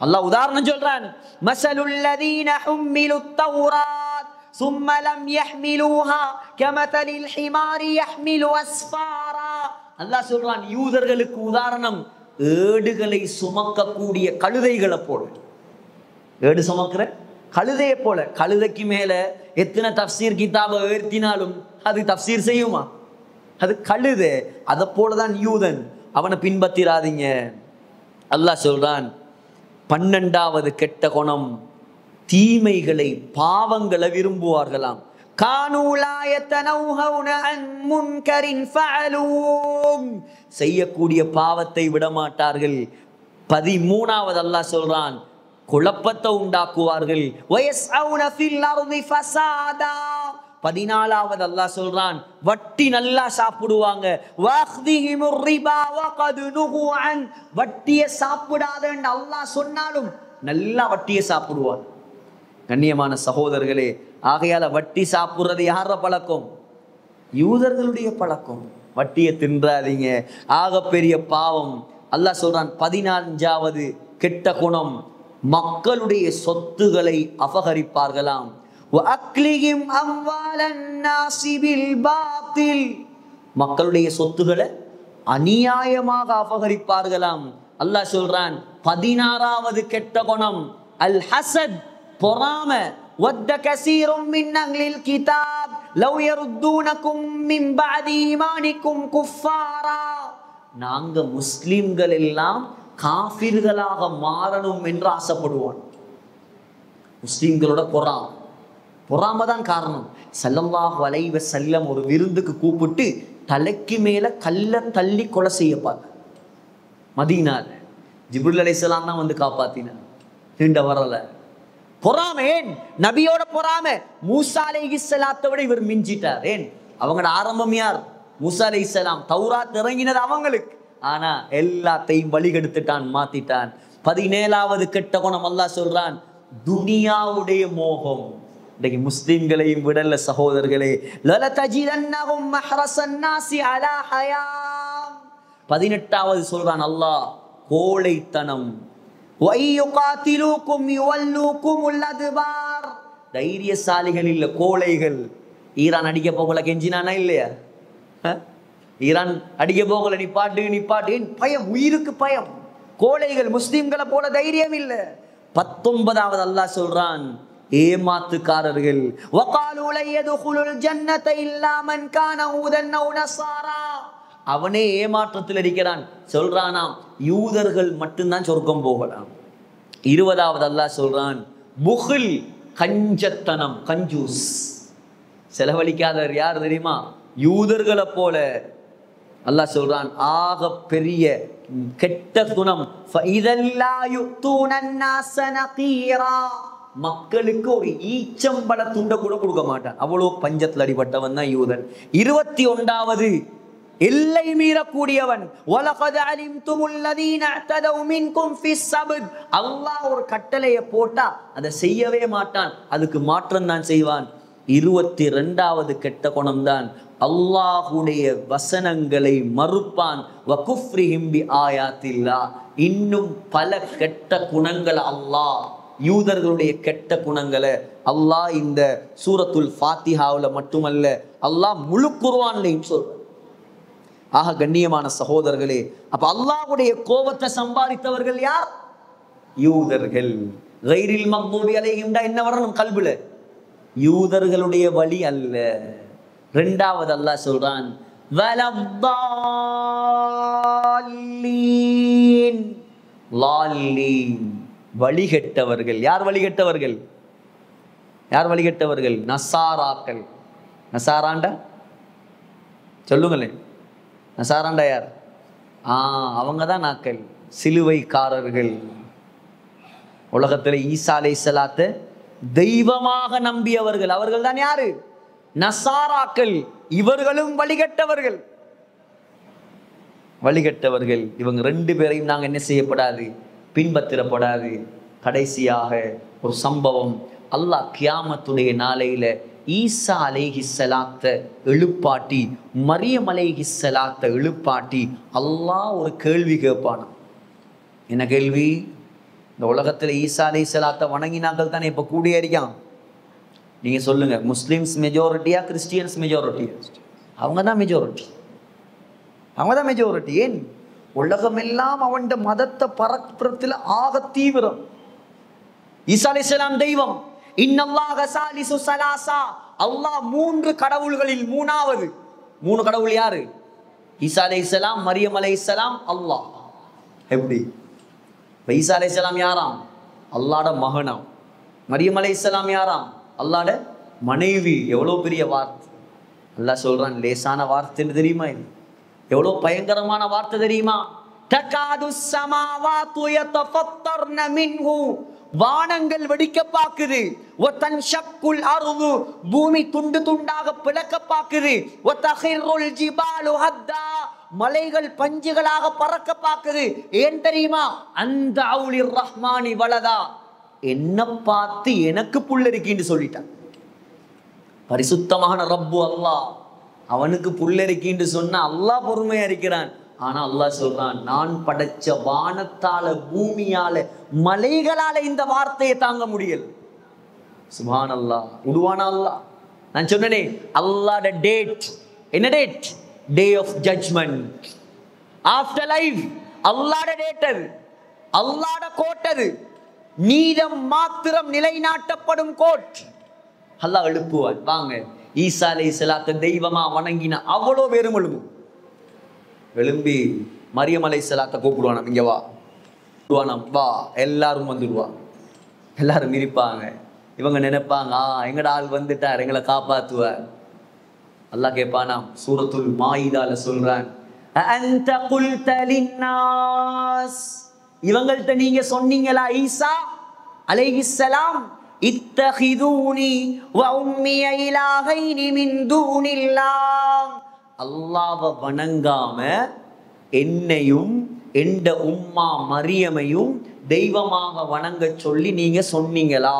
அல்லாஹ் உதாரணம் சொல்றான், மஸலுல் லதீன ஹும்மிலுத் தௌராத் ثم لم يحملوها كمثل الحمار يحمل أسفارا. அல்லாஹ் சொல்றான், யூதர்களுக்கு உதாரணம் ஏடுகளை சுமக்கக்கூடிய கழுதைகளை போல. ஏடு சுமக்கிற கழுதையை போல. கழுதைக்கு மேல எத்தனை தஃப்சீர் கிதாபை உயர்த்தினாலும் அது தஃப்சீர் செய்யுமா? அது கழுதை. அதை போலதான் யூதன். அவனை பின்பற்றிராதீங்க. அல்லாஹ் சொல்றான், 12வது கெட்ட குணம் தீமைகளை, பாவங்களை விரும்புவார்களாம். செய்யக்கூடிய பாவத்தை விடமாட்டார்கள். 13வது அல்லாஹ் சொல்றான், குழப்பத்தை உண்டாக்குவார்கள். 14வது அல்லாஹ் சொல்றான், வட்டி நல்லா சாப்பிடுவாங்க. வட்டியை சாப்பிடாதன்னு அல்லாஹ் சொன்னாலும் நல்லா வட்டியை சாப்பிடுவான். கண்ணியமான சகோதரர்களே, ஆகையால வட்டி சாப்பிடுறது யார பழக்கம்? யூதர்களுடைய பழக்கம். வட்டியை தின்றாதீங்க, ஆக பெரிய பாவம். அல்லாஹ் சொல்றான், 14வது கெட்ட குணம் மக்களுடைய சொத்துக்களை அபகரிப்பார்களாம். மக்களுடைய சொத்துக்களை அநியாயமாக அபகரிப்பார்களாம். அல்லாஹ் சொல்றான் 16வது கெட்ட குணம் அல் ஹசத், பொறாமை. வத்த கஸீரும் மின் அஹ்லில் கிதாப் லவ் யருத்தூனகும் மின் பஅதி ஈமானிக்கும் குஃபாரா. நாங்க முஸ்லிம்கள் எல்லாம் காஃபிர்களாக மாறணும் என்று ஆசைப்படுவோம். முஸ்லிம்களோட பொறாமை தான் காரணம். ஸல்லல்லாஹு அலைஹி வஸல்லம் ஒரு விருந்துக்கு கூப்பிட்டு தலைக்கு மேல கல்ல தள்ளி கொலை செய்யப்பாங்க. மதீனால ஜிப்ரீல் அலைஹிஸ்ஸலாம் தான் வந்து காப்பாத்தினார். தீண்ட வரல. பொறாமை. ஏன் நபியோட பொறாமை? மூசா அலைஹிஸ்ஸலாத்தை விட இவர் மிஞ்சிட்டார். ஏன்? அவங்களோட ஆரம்பம் யார்? மூசா அலைஹிஸ்ஸலாம். தௌராத் இறங்கினது அவங்களுக்கு. ஆனா எல்லாத்தையும் வழிகெடுத்துட்டான், மாத்திட்டான். 17வது கெட்ட குணம் அல்லாஹ் சொல்றான் துனியாவுடைய மோகம். இன்னைக்கு முஸ்லிம்களையும் விடல சகோதரர்களே. லலதஜிதன்னஹும் மஹ்ரஸன் நாஸி அலா ஹயா. 18வது சொல்றான் அல்லாஹ் கோழைத்தனம். வய்யுகாதிலுக்கும் யுவல்லூக்குமுல் அத்பார். தைரியசாலிகள் இல்ல, கோழைகள். ஈரான் அடிக்க போகல கெஞ்சினானா இல்லையா? ஈரான் அடிக்க போகல, நிப்பாட்டு. பயம், உயிருக்கு பயம். கோழைகள். முஸ்லிம்களை போல தைரியம் இல்ல. 19வது அல்லாஹ் சொல்றான் ஏமாத்துக்காரர்கள். வகாலு ல யதுகுலுல் ஜன்னத இல்லா மன் கான ஹூதன் அவ் நஸாரா. அவனே ஏமாற்றத்தில் இருக்கிறான். சொல்றானாம் யூதர்கள் மட்டும்தான் சொர்க்கம் போகலாம். 20வது அல்லாஹ் சொல்றான் புகில், கஞ்சத்தனம், கஞ்சூஸ். செலவழிக்காதவர் யார் தெரியுமா? யூதர்களை போல. அல்லாஹ் சொல்றான் ஆக பெரிய கெட்ட குணம் மக்களுக்கு ஒரு ஈச்சம்பழ துண்டை கூட கொடுக்க மாட்டான். அவ்வளோ பஞ்சத்தில் அடிபட்டவன் தான் யூதன். 21வது எல்லை மீறக்கூடியவன். அல்லாஹ் ஒரு கட்டளையை போட்டா அதை செய்யவே மாட்டான், அதுக்கு மாற்றம் தான் செய்வான். 22வது கெட்ட குணம் தான் அல்லாஹுடைய வசனங்களை மறுப்பான். வகுஃப்ரிஹிம் பி ஆயாத்தில்லாஹ். இன்னும் பல கெட்ட குணங்களை அல்லாஹ், யூதர்களுடைய கெட்ட குணங்களை அல்லாஹ் இந்த சூரத்துல் ஃபாத்திஹாவுல மட்டுமல்ல, அல்லாஹ் முழு குர்ஆன்லையும் சொல்றான். ஆக கண்ணியமான சகோதரர்களே, அப்ப அல்லாஹ்வுடைய கோபத்தை சம்பாதித்தவர்கள் யார்? யூதர்கள். கைரில் மக்தூபி அலைஹிம் என்ன வரணும் கல்புல? யூதர்களுடைய வழி அல்ல. 2வது அல்லாஹ் சொல்றான் வலத்தால்லீன், லால்லீன், வழிகெட்டவர்கள். யார் வழிகெட்டவர்கள்? யார் வழிகெட்டவர்கள்? நசாராக்கள். நசாராண்டா சொல்லுங்களேன். நசாராண்டா யார்? அவங்க தான் நாக்கள், சிலுவைக்காரர்கள். உலகத்தில் ஈசா அலைஹிஸ்ஸலாத்தை தெய்வமாக நம்பியவர்கள். அவர்கள் தான் யாரு? நசாராக்கள். இவர்களும் வழிகட்டவர்கள். இவங்க 2 பேரையும் நாங்கள் என்ன செய்யப்படாது? பின்பற்றப்படாது. கடைசியாக ஒரு சம்பவம். அல்லாஹ் கியாமத்துடைய நாளையில ஈசா அலைஹிஸ்ஸலாத்தை எழுப்பாட்டி, மரியம் அலைஹிஸ்ஸலாத்தை எழுப்பாட்டி அல்லாஹ் ஒரு கேள்வி கேட்பானா. என்ன கேள்வி? இந்த உலகத்தில் ஈசா அலைஹிஸ்ஸலாத்தை வணங்கினாக்கள் தானே இப்போ கூடிய இருக்கான். நீங்கள் சொல்லுங்க, முஸ்லிம்ஸ் மெஜாரிட்டியா கிறிஸ்டியன்ஸ் மெஜாரிட்டியா? அவங்க தான் மெஜாரிட்டி. ஏன்? உலகமெல்லாம் அவன் மதத்தை பரப்புறத்தில் ஆக தீவிரம். ஈசா அலைஹிஸ்ஸலாம் தெய்வம். இன்னல்லாஹ சாலிசு ஸலாஸா. அல்லாஹ் 3 கடவுள்களில் 3வது. 3 கடவுள் யாரு? ஈசா அலைஹிஸ்ஸலாம், மரியம் அலைஹிஸ்ஸலாம், அல்லாஹ். எப்படி? ஈசா அலைஹிஸ்ஸலாம் யாராம்? அல்லாஹ்ட மகனாம். மரியம் அலைஹிஸ்ஸலாம் யாராம்? அல்லாஹ்ட மனைவி. எவ்வளோ பெரிய வார்த்தை. அல்லாஹ் சொல்றான் லேசான வார்த்தைன்னு தெரியுமா? இது எவ்வளோ பயங்கரமான வார்த்தை தெரியுமா? தகாது ஸமாவாத்து யதஃபத்தர்ன மின்ஹு. வானங்கள் வெடிக்க பாக்குது. வதன்ஷக்குல் அர்து. பூமி துண்டு துண்டாக பிளக்க பாக்குது. வதகிருல் ஜிபாலு ஹத்தா. மலைகள் பஞ்சுகளாக பறக்க பாக்குது. ஏன் தெரியுமா? அந்த அவுலிர் ரஹ்மானி வலதா. என்ன பார்த்து எனக்கு புள்ள இருக்கின்னு சொல்லிட்டான். பரிசுத்தமான ரப்பு அல்லாஹ். அவனுக்கு புள்ள இருக்கின்னு சொன்னா அல்லாஹ் பொறுமையா இருக்கிறான். ஆனா அல்லாஹ் சொல்றான் நான் படைச்ச வானத்தால, பூமியால, மலைகளால இந்த வார்த்தையை தாங்க முடியல. சுப்ஹானல்லாஹ். உடுவானா அல்லாஹ்? நான் சொன்னேனே அல்லாஹ்ட டேட். என்ன date? Day of judgment. After life அல்லாஹ்ட டேட்டது, அல்லாஹ்ட கோட்டது, நீதம் மாத்திரம் நிலைநாட்டப்படும் கோட். அல்லாஹ் எழுப்புவான். வாங்க, ஈசா அலைஹிஸ்ஸலாத்தை தெய்வமா வணங்கின அவ்வளோ பேரும் எழும்பி மரியம் அலைஹிஸ்ஸலாத்தை கூப்பிடுவானாம், இங்க வா வா, எல்லாரும் வந்துடுவா. எல்லாரும் இருப்பாங்க. இவங்க நினைப்பாங்க, எங்கட ஆள் வந்துட்டார், எங்களை காப்பாத்துவார். அல்லாஹ் கேட்பானாம், சூரத்துல் மாயிதால சொல்றான், அன்த குல்த லின்னாஸ், இவங்கள்ட்ட நீங்க சொன்னீங்களா ஈசா அலைஹிஸ்ஸலாம், இத்தகிதூனி வ உம்மிய இலாஹைனி மின் தூனில்லாஹ், அல்லாஹ்வை வணங்காம என்னையும் எந்த உம்மா மரியமையும் தெய்வமாக வணங்க சொல்லி நீங்க சொன்னீங்களா?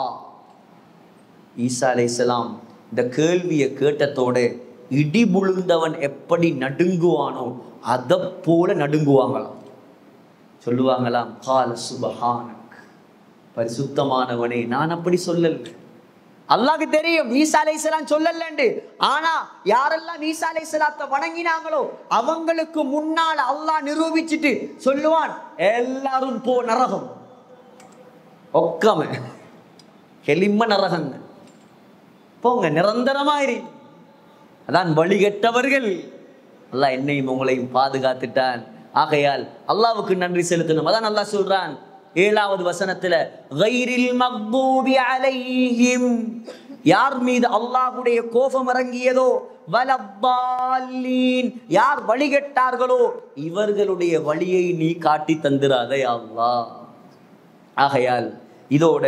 ஈசா அலைஹிஸ்ஸலாம் இந்த கேள்வியை கேட்டதோட இடி புழுந்தவன் எப்படி நடுங்குவானோ அதை போல நடுங்குவாங்களாம். சொல்லுவாங்களாம், கால சுபஹானக், பரிசுத்தமானவனே, நான் அப்படி சொல்லல. அல்லாஹ்க்கு தெரியும் ஈசா அலைஹிஸ்ஸலாம் சொல்லலண்டு. ஆனா யாரெல்லாம் ஈசா அலைஹிஸ்ஸலாத்தை வணங்கினாங்களோ அவங்களுக்கு முன்னால் அல்லாஹ் நிரூபிச்சுட்டு சொல்லுவான், எல்லாரும் போ நரகம், ஒக்கம கெளிம நரகங்க, போங்க நிரந்தரமாயிரி. அதான் வழிகெட்டவர்கள். அல்லாஹ் என்னையும் உங்களையும் பாதுகாத்துட்டான். ஆகையால் அல்லாஹ்வுக்கு நன்றி செலுத்தணும். அதான் அல்லாஹ் சொல்றான் 7வது வசனத்துல, கைரில் மக்தூபி அலைஹிம், யார் மீது அல்லாஹ்வுடைய கோபம் இறங்கியதோ, வலத்தாலீன், யார் வழிகெட்டார்களோ இவர்களுடைய வழியை நீ காட்டி தந்திராதே அல்லாஹ். ஆகையால் இதோட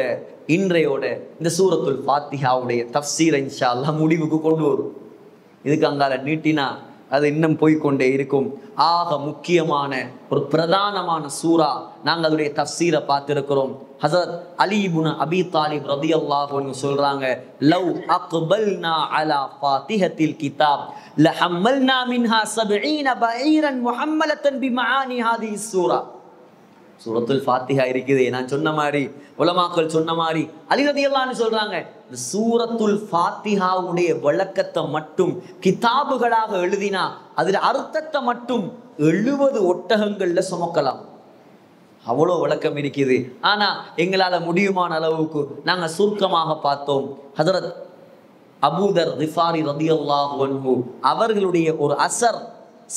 இன்றையோட இந்த சூரத்துல் ஃபாத்திஹாவுடைய தஃப்சீரை இன்ஷா அல்லாஹ் முடிவுக்கு கொண்டு வரும். இதுக்கு அங்கால நீட்டினா அது இன்னும் போய்கொண்டே இருக்கும். ஆக முக்கியமான ஒரு பிரதானமான சூரா நாங்கள் அதோடைய தஃப்சீரை பார்த்திருக்கிறோம். ஹஸரத் அலி இப்னு அபி தாலிப் ரலியல்லாஹு அன்ஹு சொல்றாங்க, லவ் அக்பல்னா அலா ஃபாத்திஹத்தில் கிதாப் லஹம்மல்னா மின்ஹா 70 பஈரன் முஹம்மலத்தன் பிமஆனி ஹாதிஹி சூரா. சூரத்துல் ஃபாத்திஹா இருக்குது, நான் சொன்ன மாதிரி உலமாக்கள் சொன்ன மாதிரி அலி ரலியல்லாஹு அன்ஹு சொல்றாங்க, இந்த சூரத்துல் ஃபாத்திஹாவுடைய விளக்கத்தை மட்டும் கிதாபுகளாக எழுதினா அதுல அர்த்தத்தை மட்டும் 70 ஒட்டகங்கள்ல சுமக்கலாம். அவ்வளோ விளக்கம் இருக்குது. ஆனா எங்களால முடியுமான அளவுக்கு நாங்க சுருக்கமாக பார்த்தோம். ஹஜரத் அபூதர் கிஃபாரி ரலியல்லாஹு அன்ஹு அவர்களுடைய ஒரு அஸர்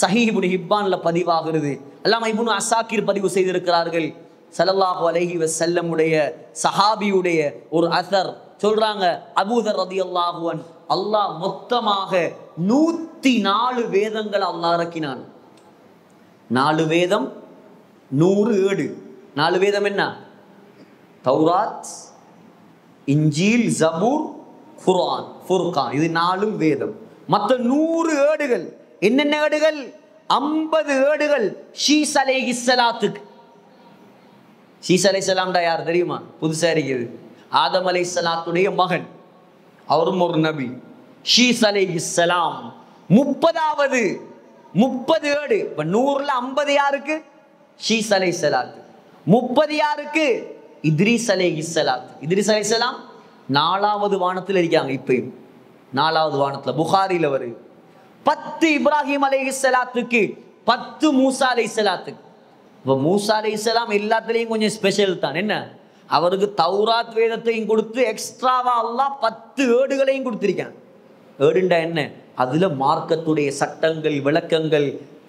சஹீஹ் இப்னு ஹிப்பான்ல பதிவாகிறது. அல்லாமா இப்னு அஸாக்கிர் பதிவு செய்திருக்கிறார்கள். ஸல்லல்லாஹு அலைஹி வஸல்லம் உடைய சஹாபியுடைய ஒரு அஸர் சொல்றாங்க, அபூதர் ரலியல்லாஹு அன்ஹு, அல்லாஹ் மொத்தமாக 104 வேதங்களை அல்லாஹ் இறக்கினான். 4 வேதம் 100 ஏடு. 4 வேதம் என்ன? தௌராத், இன்ஜீல், ஜபூர், குர்ஆன், ஃபுர்கான். இது 4 வேதம். மற்ற 100 ஏடுகள் என்னென்ன ஏடுகள்? 50 ஏடுகள் ஷீஸ் அலைஹிஸ்ஸலாத்துக்கு. ஷீஸ் அலைஹிஸ்ஸலாம் யார் தெரியுமா? புதுசா இருக்குது. ஆதம் அலைஹிஸ்ஸலாத்துடைய மகன், அவரும் ஒரு நபி. ஷீஸ் அலைஹிஸ்ஸலாம் 30வது 30 ஏடு. இப்ப 100ல 50 யாருக்கு? ஷீஸ் அலைஹிஸ்ஸலாத்து. 30 யாருக்கு? இத்ரீஸ் அலைஹிஸ்ஸலாத். இத்ரீஸ் அலைஹிஸ்ஸலாம் 4வது வானத்தில் இருக்காங்க. இப்பயும் 4வது வானத்துல புகாரில வருது. 10 இப்ராஹிம் அலைஹிஸ்ஸலாத்துக்கு, 10 மூசா அலைஹிஸ்ஸலாத்துக்கு. இப்போ மூசா அலைஹிஸ்ஸலாம் எல்லாத்துலேயும் கொஞ்சம் ஸ்பெஷல் தான். என்ன, அவருக்கு தௌராத் வேதத்தையும் கொடுத்து எக்ஸ்ட்ராவா அல்லாஹ் 10 ஏடுகளையும் கொடுத்திருக்கான். ஏடுண்டா என்ன? அதுல மார்க்கத்துடைய சட்டங்கள், விளக்கங்கள்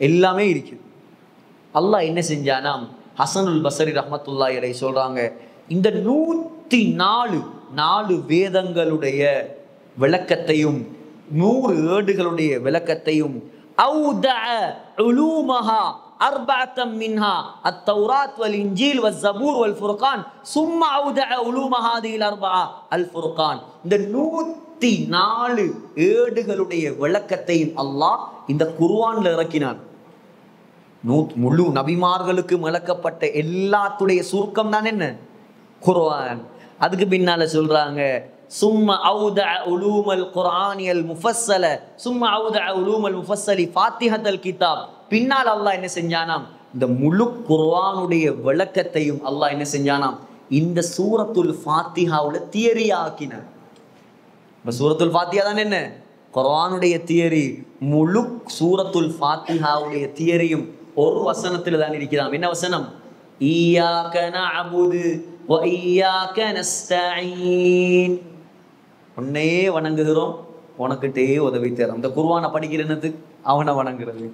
எல்லாமே இருக்குது. அல்லாஹ் என்ன செஞ்சானாம், ஹசனுல் பஸ்ரி ரஹ்மத்துல்லாஹி அலைஹி சொல்றாங்க, இந்த 104 வேதங்களுடைய விளக்கத்தையும் 100 ஏடுகளுடைய விளக்கத்தையும் அவுதஅ உலூமஹா அர்பஅத்தம் மின்ஹா அத்-தௌராத் வல் இன்ஜீல் வல் ஜபூர் வல் ஃபுர்கான் சும்ம அவுதஅ உலூம ஹாதிஹில் அர்பஅ அல் ஃபுர்கான். இந்த 104 ஏடுகளுடைய விளக்கத்தையும் அல்லாஹ் இந்த குர்ஆன்ல இறக்கினான். முழு நபிமார்களுக்கு விளக்கப்பட்ட எல்லாத்துடைய சுருக்கம் தான் என்ன? குர்ஆன். அதுக்கு பின்னால சொல்றாங்க, சும்ம அவுதஅ உலூமல் குர்ஆனியல் முஃபஸ்ஸல சும்ம அவுதஅ உலூமல் முஃபஸ்ஸலி ஃபாத்திஹத்தல் கிதாப். பின்னால் அல்லாஹ் என்ன செஞ்சானாம், இந்த முழு குர்ஆனுடைய விளக்கத்தையும் அல்லாஹ் என்ன செஞ்சானாம், இந்த சூரத்துல் ஃபாத்திஹாவுல தியரி ஆக்கினான். இப்ப சூரத்துல் ஃபாத்திஹா தான் என்ன? குர்ஆனுடைய தியரி. முழு சூரத்துல் ஃபாத்திஹாவுடைய தியரியும் ஒரு வசனத்துல தான் இருக்கிறான். என்ன வசனம்? ஈயாக நஅபுது வ ஈயாக நஸ்தஈன். உன்னையே வணங்குகிறோம், உனக்கிட்டே உதவி தேடும். இந்த குர்ஆனை படிக்கிற என்னத்துக்கு? அவனை வணங்குறது.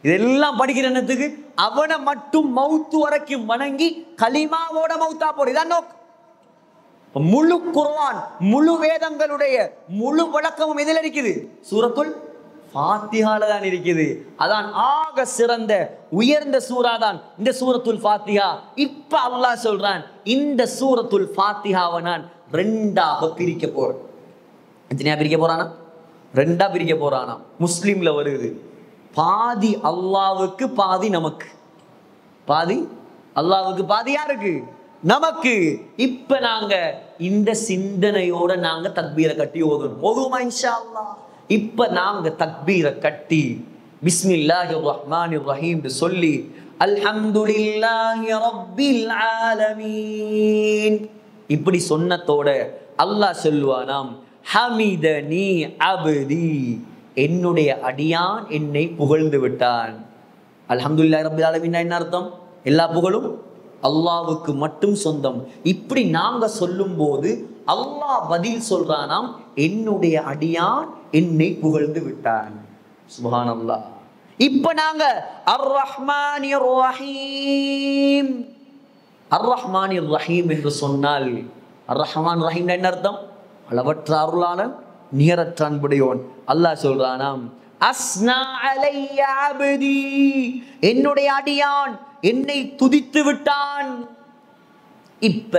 இதெல்லாம் படிக்கிற என்னத்துக்கு? அவனை மட்டும் மௌத்து வரைக்கும் வணங்கி கலிமாவோட மௌத்தா போடு. இதான் நோக்கம். முழு குர்ஆன், முழு வேதங்களுடைய முழு விளக்கமும் எதில் இருக்குது? சூரத்துல் ஃபாத்திஹால தான் இருக்குது. அதான் ஆக சிறந்த உயர்ந்த சூரா தான் இந்த சூரத்துல் ஃபாத்திஹா. இப்ப அல்லாஹ் சொல்றான், இந்த சூரத்துல் ஃபாத்திஹாவை நான் ரெண்டாக பிரிக்க போறேன். எத்தனையா பிரிக்க போறானா? ரெண்டா பிரிக்க போறானா. முஸ்லிம்ல வருது, பாதி அல்லாஹ்வுக்கு பாதி நமக்கு. பாதி அல்லாஹ்வுக்கு பாதி யாருக்கு? நமக்கு. இப்ப நாங்க இந்த சிந்தனையோட நாங்க தக்பீரை கட்டி ஓதுவோமா இன்ஷா அல்லாஹ். இப்ப நாங்க தக்பீரை கட்டி பிஸ்மில்லாஹிர் ரஹ்மானிர் ரஹீம் சொல்லி அல்ஹம்துலில்லாஹி ரப்பில் ஆலமீன் இப்படி சொன்னதோட அல்லாஹ் சொல்வானாம், ஹமிதனி அப்தி, என்னுடைய அடியான் என்னை புகழ்ந்து விட்டான். அல்ஹம்துலில்லாஹி ரப்பில் ஆலமீன் என்ன அர்த்தம்? எல்லா புகழும் அல்லாஹ்வுக்கு மட்டும் சொந்தம். இப்படி நாங்க சொல்லும் போது அல்லாஹ் பதில் சொல்றானாம், என்னுடைய அடியான் என்னை புகழ்ந்து விட்டான். சுப்ஹானல்லாஹ். இப்ப நாங்க அர் ரஹ்மானிர் ரஹீம், அர் ரஹ்மானிர் ரஹீம் என்று சொன்னால், அர் ரஹ்மான் ரஹீம் என்ன அர்த்தம்? அளவற்ற அருளாளன், நிகரற்ற அன்புடையோன். அல்லாஹ் சொல்றானாம், அஸ்னா அலைய அப்தி, என்னுடைய அடியான் என்னை துதித்து விட்டான். இப்ப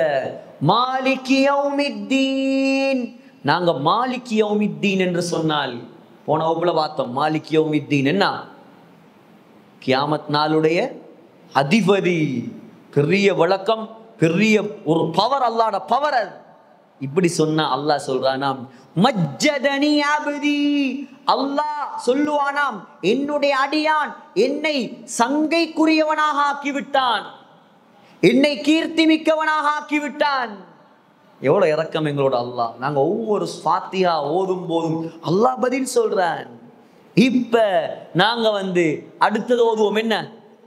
மாலிகி யௌமித்தீன், நாங்க மாலிகி யௌமித்தீன் என்று சொன்னால், போன வகுப்புல பார்த்தோம் மாலிகி யௌமித்தீன் என்ன? கியாமத் நாளுடைய அதிபதி. பெரிய விளக்கம், பெரிய ஒரு பவர், அல்லாஹ்வுடைய பவர். இப்படி சொன்னா அல்லாஹ் சொல்றானாம், மஜ்ஜதனி அப்தி, அல்லாஹ் சொல்லுவானாம், என்னுடைய அடியான் என்னை சங்கைக்குரியவனாக ஆக்கிவிட்டான், என்னை கீர்த்தி மிக்கவனாக ஆக்கிவிட்டான். எவ்வளவு இரக்கம் எங்களோட அல்லாஹ். நாங்க ஒவ்வொரு ஃபாத்திஹா ஓதும் போதும் அல்லாஹ் பதில் சொல்றான். இப்ப நாங்க அடுத்தது ஓதுவோம். என்ன?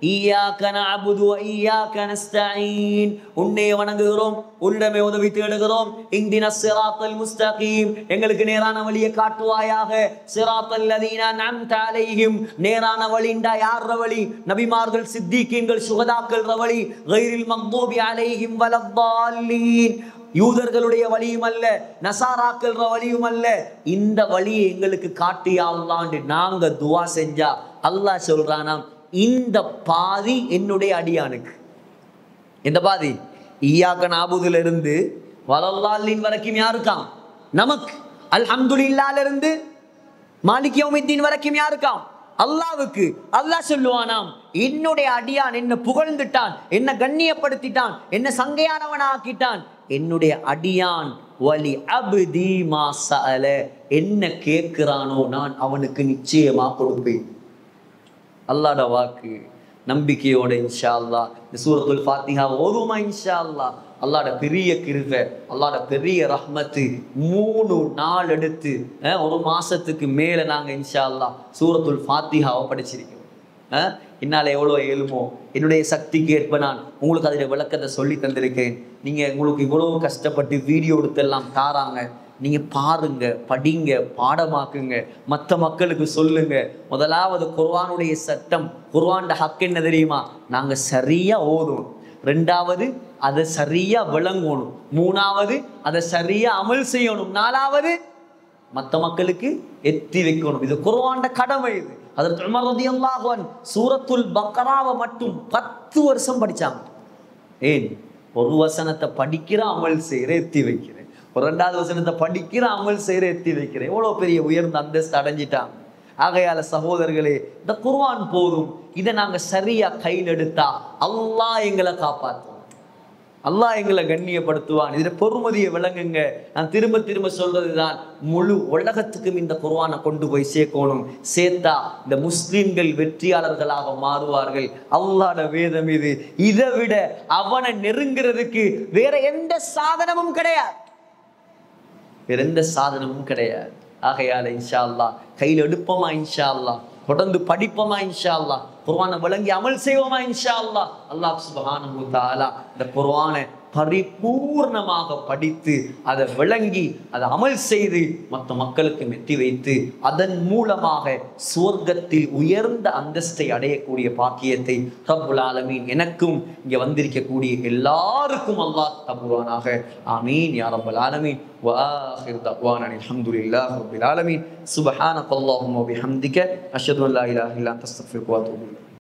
ஈயாக நஅபுது வ ஈயாக நஸ்தஈன், உன்னை வணங்குகிறோம், உன்னிடமே உதவி தேடுகிறோம். இஹ்தினஸ் ஸிராத்தல் முஸ்தகீம், எங்களுக்கு நேரான வழியை காட்டுவாயாக. ஸிராத்தல் லதீன அன்அம்த அலைஹிம், நேரான வழிண்டா யார் வழி? நபிமார்கள், சித்திகீன்கள், சுஹதாக்கள் வழி. கைரில் மக்தூபி அலைஹிம் வலத்தால்லீன், யூதர்களுடைய வழியும் அல்ல, நசாராக்கள் வழியும் அல்ல. இந்த வழியை எங்களுக்கு காட்டியா அல்லாஹ்ன்னு நாங்க துஆ செஞ்சா அல்லாஹ் சொல்றானாம், இந்த பாதி என்னுடைய அடியானுக்கு. இந்த பாதி ஈயாக நஅபுதுல இருந்து வலல்லாஹ்லின் வரைக்கும் யாருக்காம்? நமக்கு. அல்ஹம்துலில்லாஹ்ல இருந்து மாலிகி யௌமித்தீன் வரைக்கும் யாருக்காம்? அல்லாஹ்வுக்கு. அல்லாஹ் சொல்லுவானாம், என்னுடைய அடியான் என்ன புகழ்ந்துட்டான், என்ன கண்ணியப்படுத்திட்டான், என்ன சங்கையானவனாக்கிட்டான். என்னுடைய அடியான் வலி அப்தி மா சஅல, என்ன கேட்கிறானோ நான் அவனுக்கு நிச்சயமா கொடுப்பேன். அல்லாஹ்ட வாக்கு. நம்பிக்கையோட இன்ஷா அல்லாஹ் இந்த சூரத்துல் ஃபாத்திஹா ஓதுமா இன்ஷா அல்லாஹ். அல்லாஹ்ட பெரிய கிருபை, அல்லாஹ்ட பெரிய ரஹ்மத்து. 3 நாள் எடுத்து ஒரு மாசத்துக்கு மேல நாங்க இன்ஷா அல்லாஹ் சூரத்துல் ஃபாத்திஹாவை படிச்சிருக்கோம். என்னால் எவ்வளோ ஏழுமோ என்னுடைய சக்திக்கு ஏற்ப நான் உங்களுக்கு அதில் விளக்கத்தை சொல்லி தந்திருக்கேன். நீங்கள் உங்களுக்கு இவ்வளோ கஷ்டப்பட்டு வீடியோ எடுத்தெல்லாம் தாராங்க. நீங்கள் பாருங்க, படிங்க, பாடமாக்குங்க, மற்ற மக்களுக்கு சொல்லுங்க. முதலாவது குர்ஆனுடைய சட்டம், குர்ஆன்ட ஹக் என்ன தெரியுமா? நாங்கள் சரியாக ஓதணும். 2வது அதை சரியாக விளங்கணும். 3வது அதை சரியாக அமல் செய்யணும். 4வது மற்ற மக்களுக்கு எத்தி வைக்கணும். இது குர்ஆன்ட கடமை. இது ஹஜ்ரத் உமர் ரலியல்லாஹு அன்ஹு சூரத்துல் பக்ராவை மட்டும் 10 வருஷம் படிச்சாங்க. ஏன்? ஒரு வசனத்தை படிக்கிற அமல் செய்கிற எத்தி வைக்கிறேன், 2வது வசனத்தை படிக்கிற அமல் செய்கிற எத்தி வைக்கிறேன். எவ்வளோ பெரிய உயர்ந்த அந்தஸ்து அடைஞ்சிட்டாங்க. ஆகையால சகோதரர்களே, இந்த குர்ஆன் போதும். இதை நாங்கள் சரியா கையில் எடுத்தா அல்லாஹ் எங்களை காப்பாற்றுவான், அல்லாஹ் எங்களை கண்ணியப்படுத்துவான். இதில் பொறுமதியை விளங்குங்க. நான் திரும்ப திரும்ப சொல்றதுதான், முழு உலகத்துக்கும் இந்த குர்ஆனை கொண்டு போய் சேர்க்கணும். சேர்த்தா இந்த முஸ்லிம்கள் வெற்றியாளர்களாக மாறுவார்கள். அல்லாஹ்ட வேதம் இது. இதை விட அவனை நெருங்கிறதுக்கு வேற எந்த சாதனமும் கிடையாது, வேற எந்த சாதனமும் கிடையாது. ஆகையால இன்ஷா அல்லாஹ் கையில் எடுப்போமா, இன்ஷா அல்லாஹ் தொடர்ந்து படிப்போமா, இன்ஷா அல்லாஹ் குர்ஆனை விளங்கி அமல் செய்வோமா இன்ஷா அல்லாஹ். அல்லாஹ் சுப்ஹானஹு வ தஆலா இந்த குர்ஆனை பரிபூர்ணமாக படித்து அதை விளங்கி அதை அமல் செய்து மற்ற மக்களுக்கு மெட்டி வைத்து அதன் மூலமாக சுவர்க்கத்தில் உயர்ந்த அந்தஸ்தை அடையக்கூடிய பாக்கியத்தை ரப்புல் ஆலமீன் எனக்கும் இங்கே வந்திருக்கக்கூடிய எல்லாருக்கும் அல்லாஹ் தருவானாக. ஆமீன் யா ரப்பல் ஆலமீன். وآخر دعوانا الحمد لله رب العالمين. سبحانك اللهم وبحمدك أشهد أن لا إله إلا أنت أستغفرك وأتوب إليك.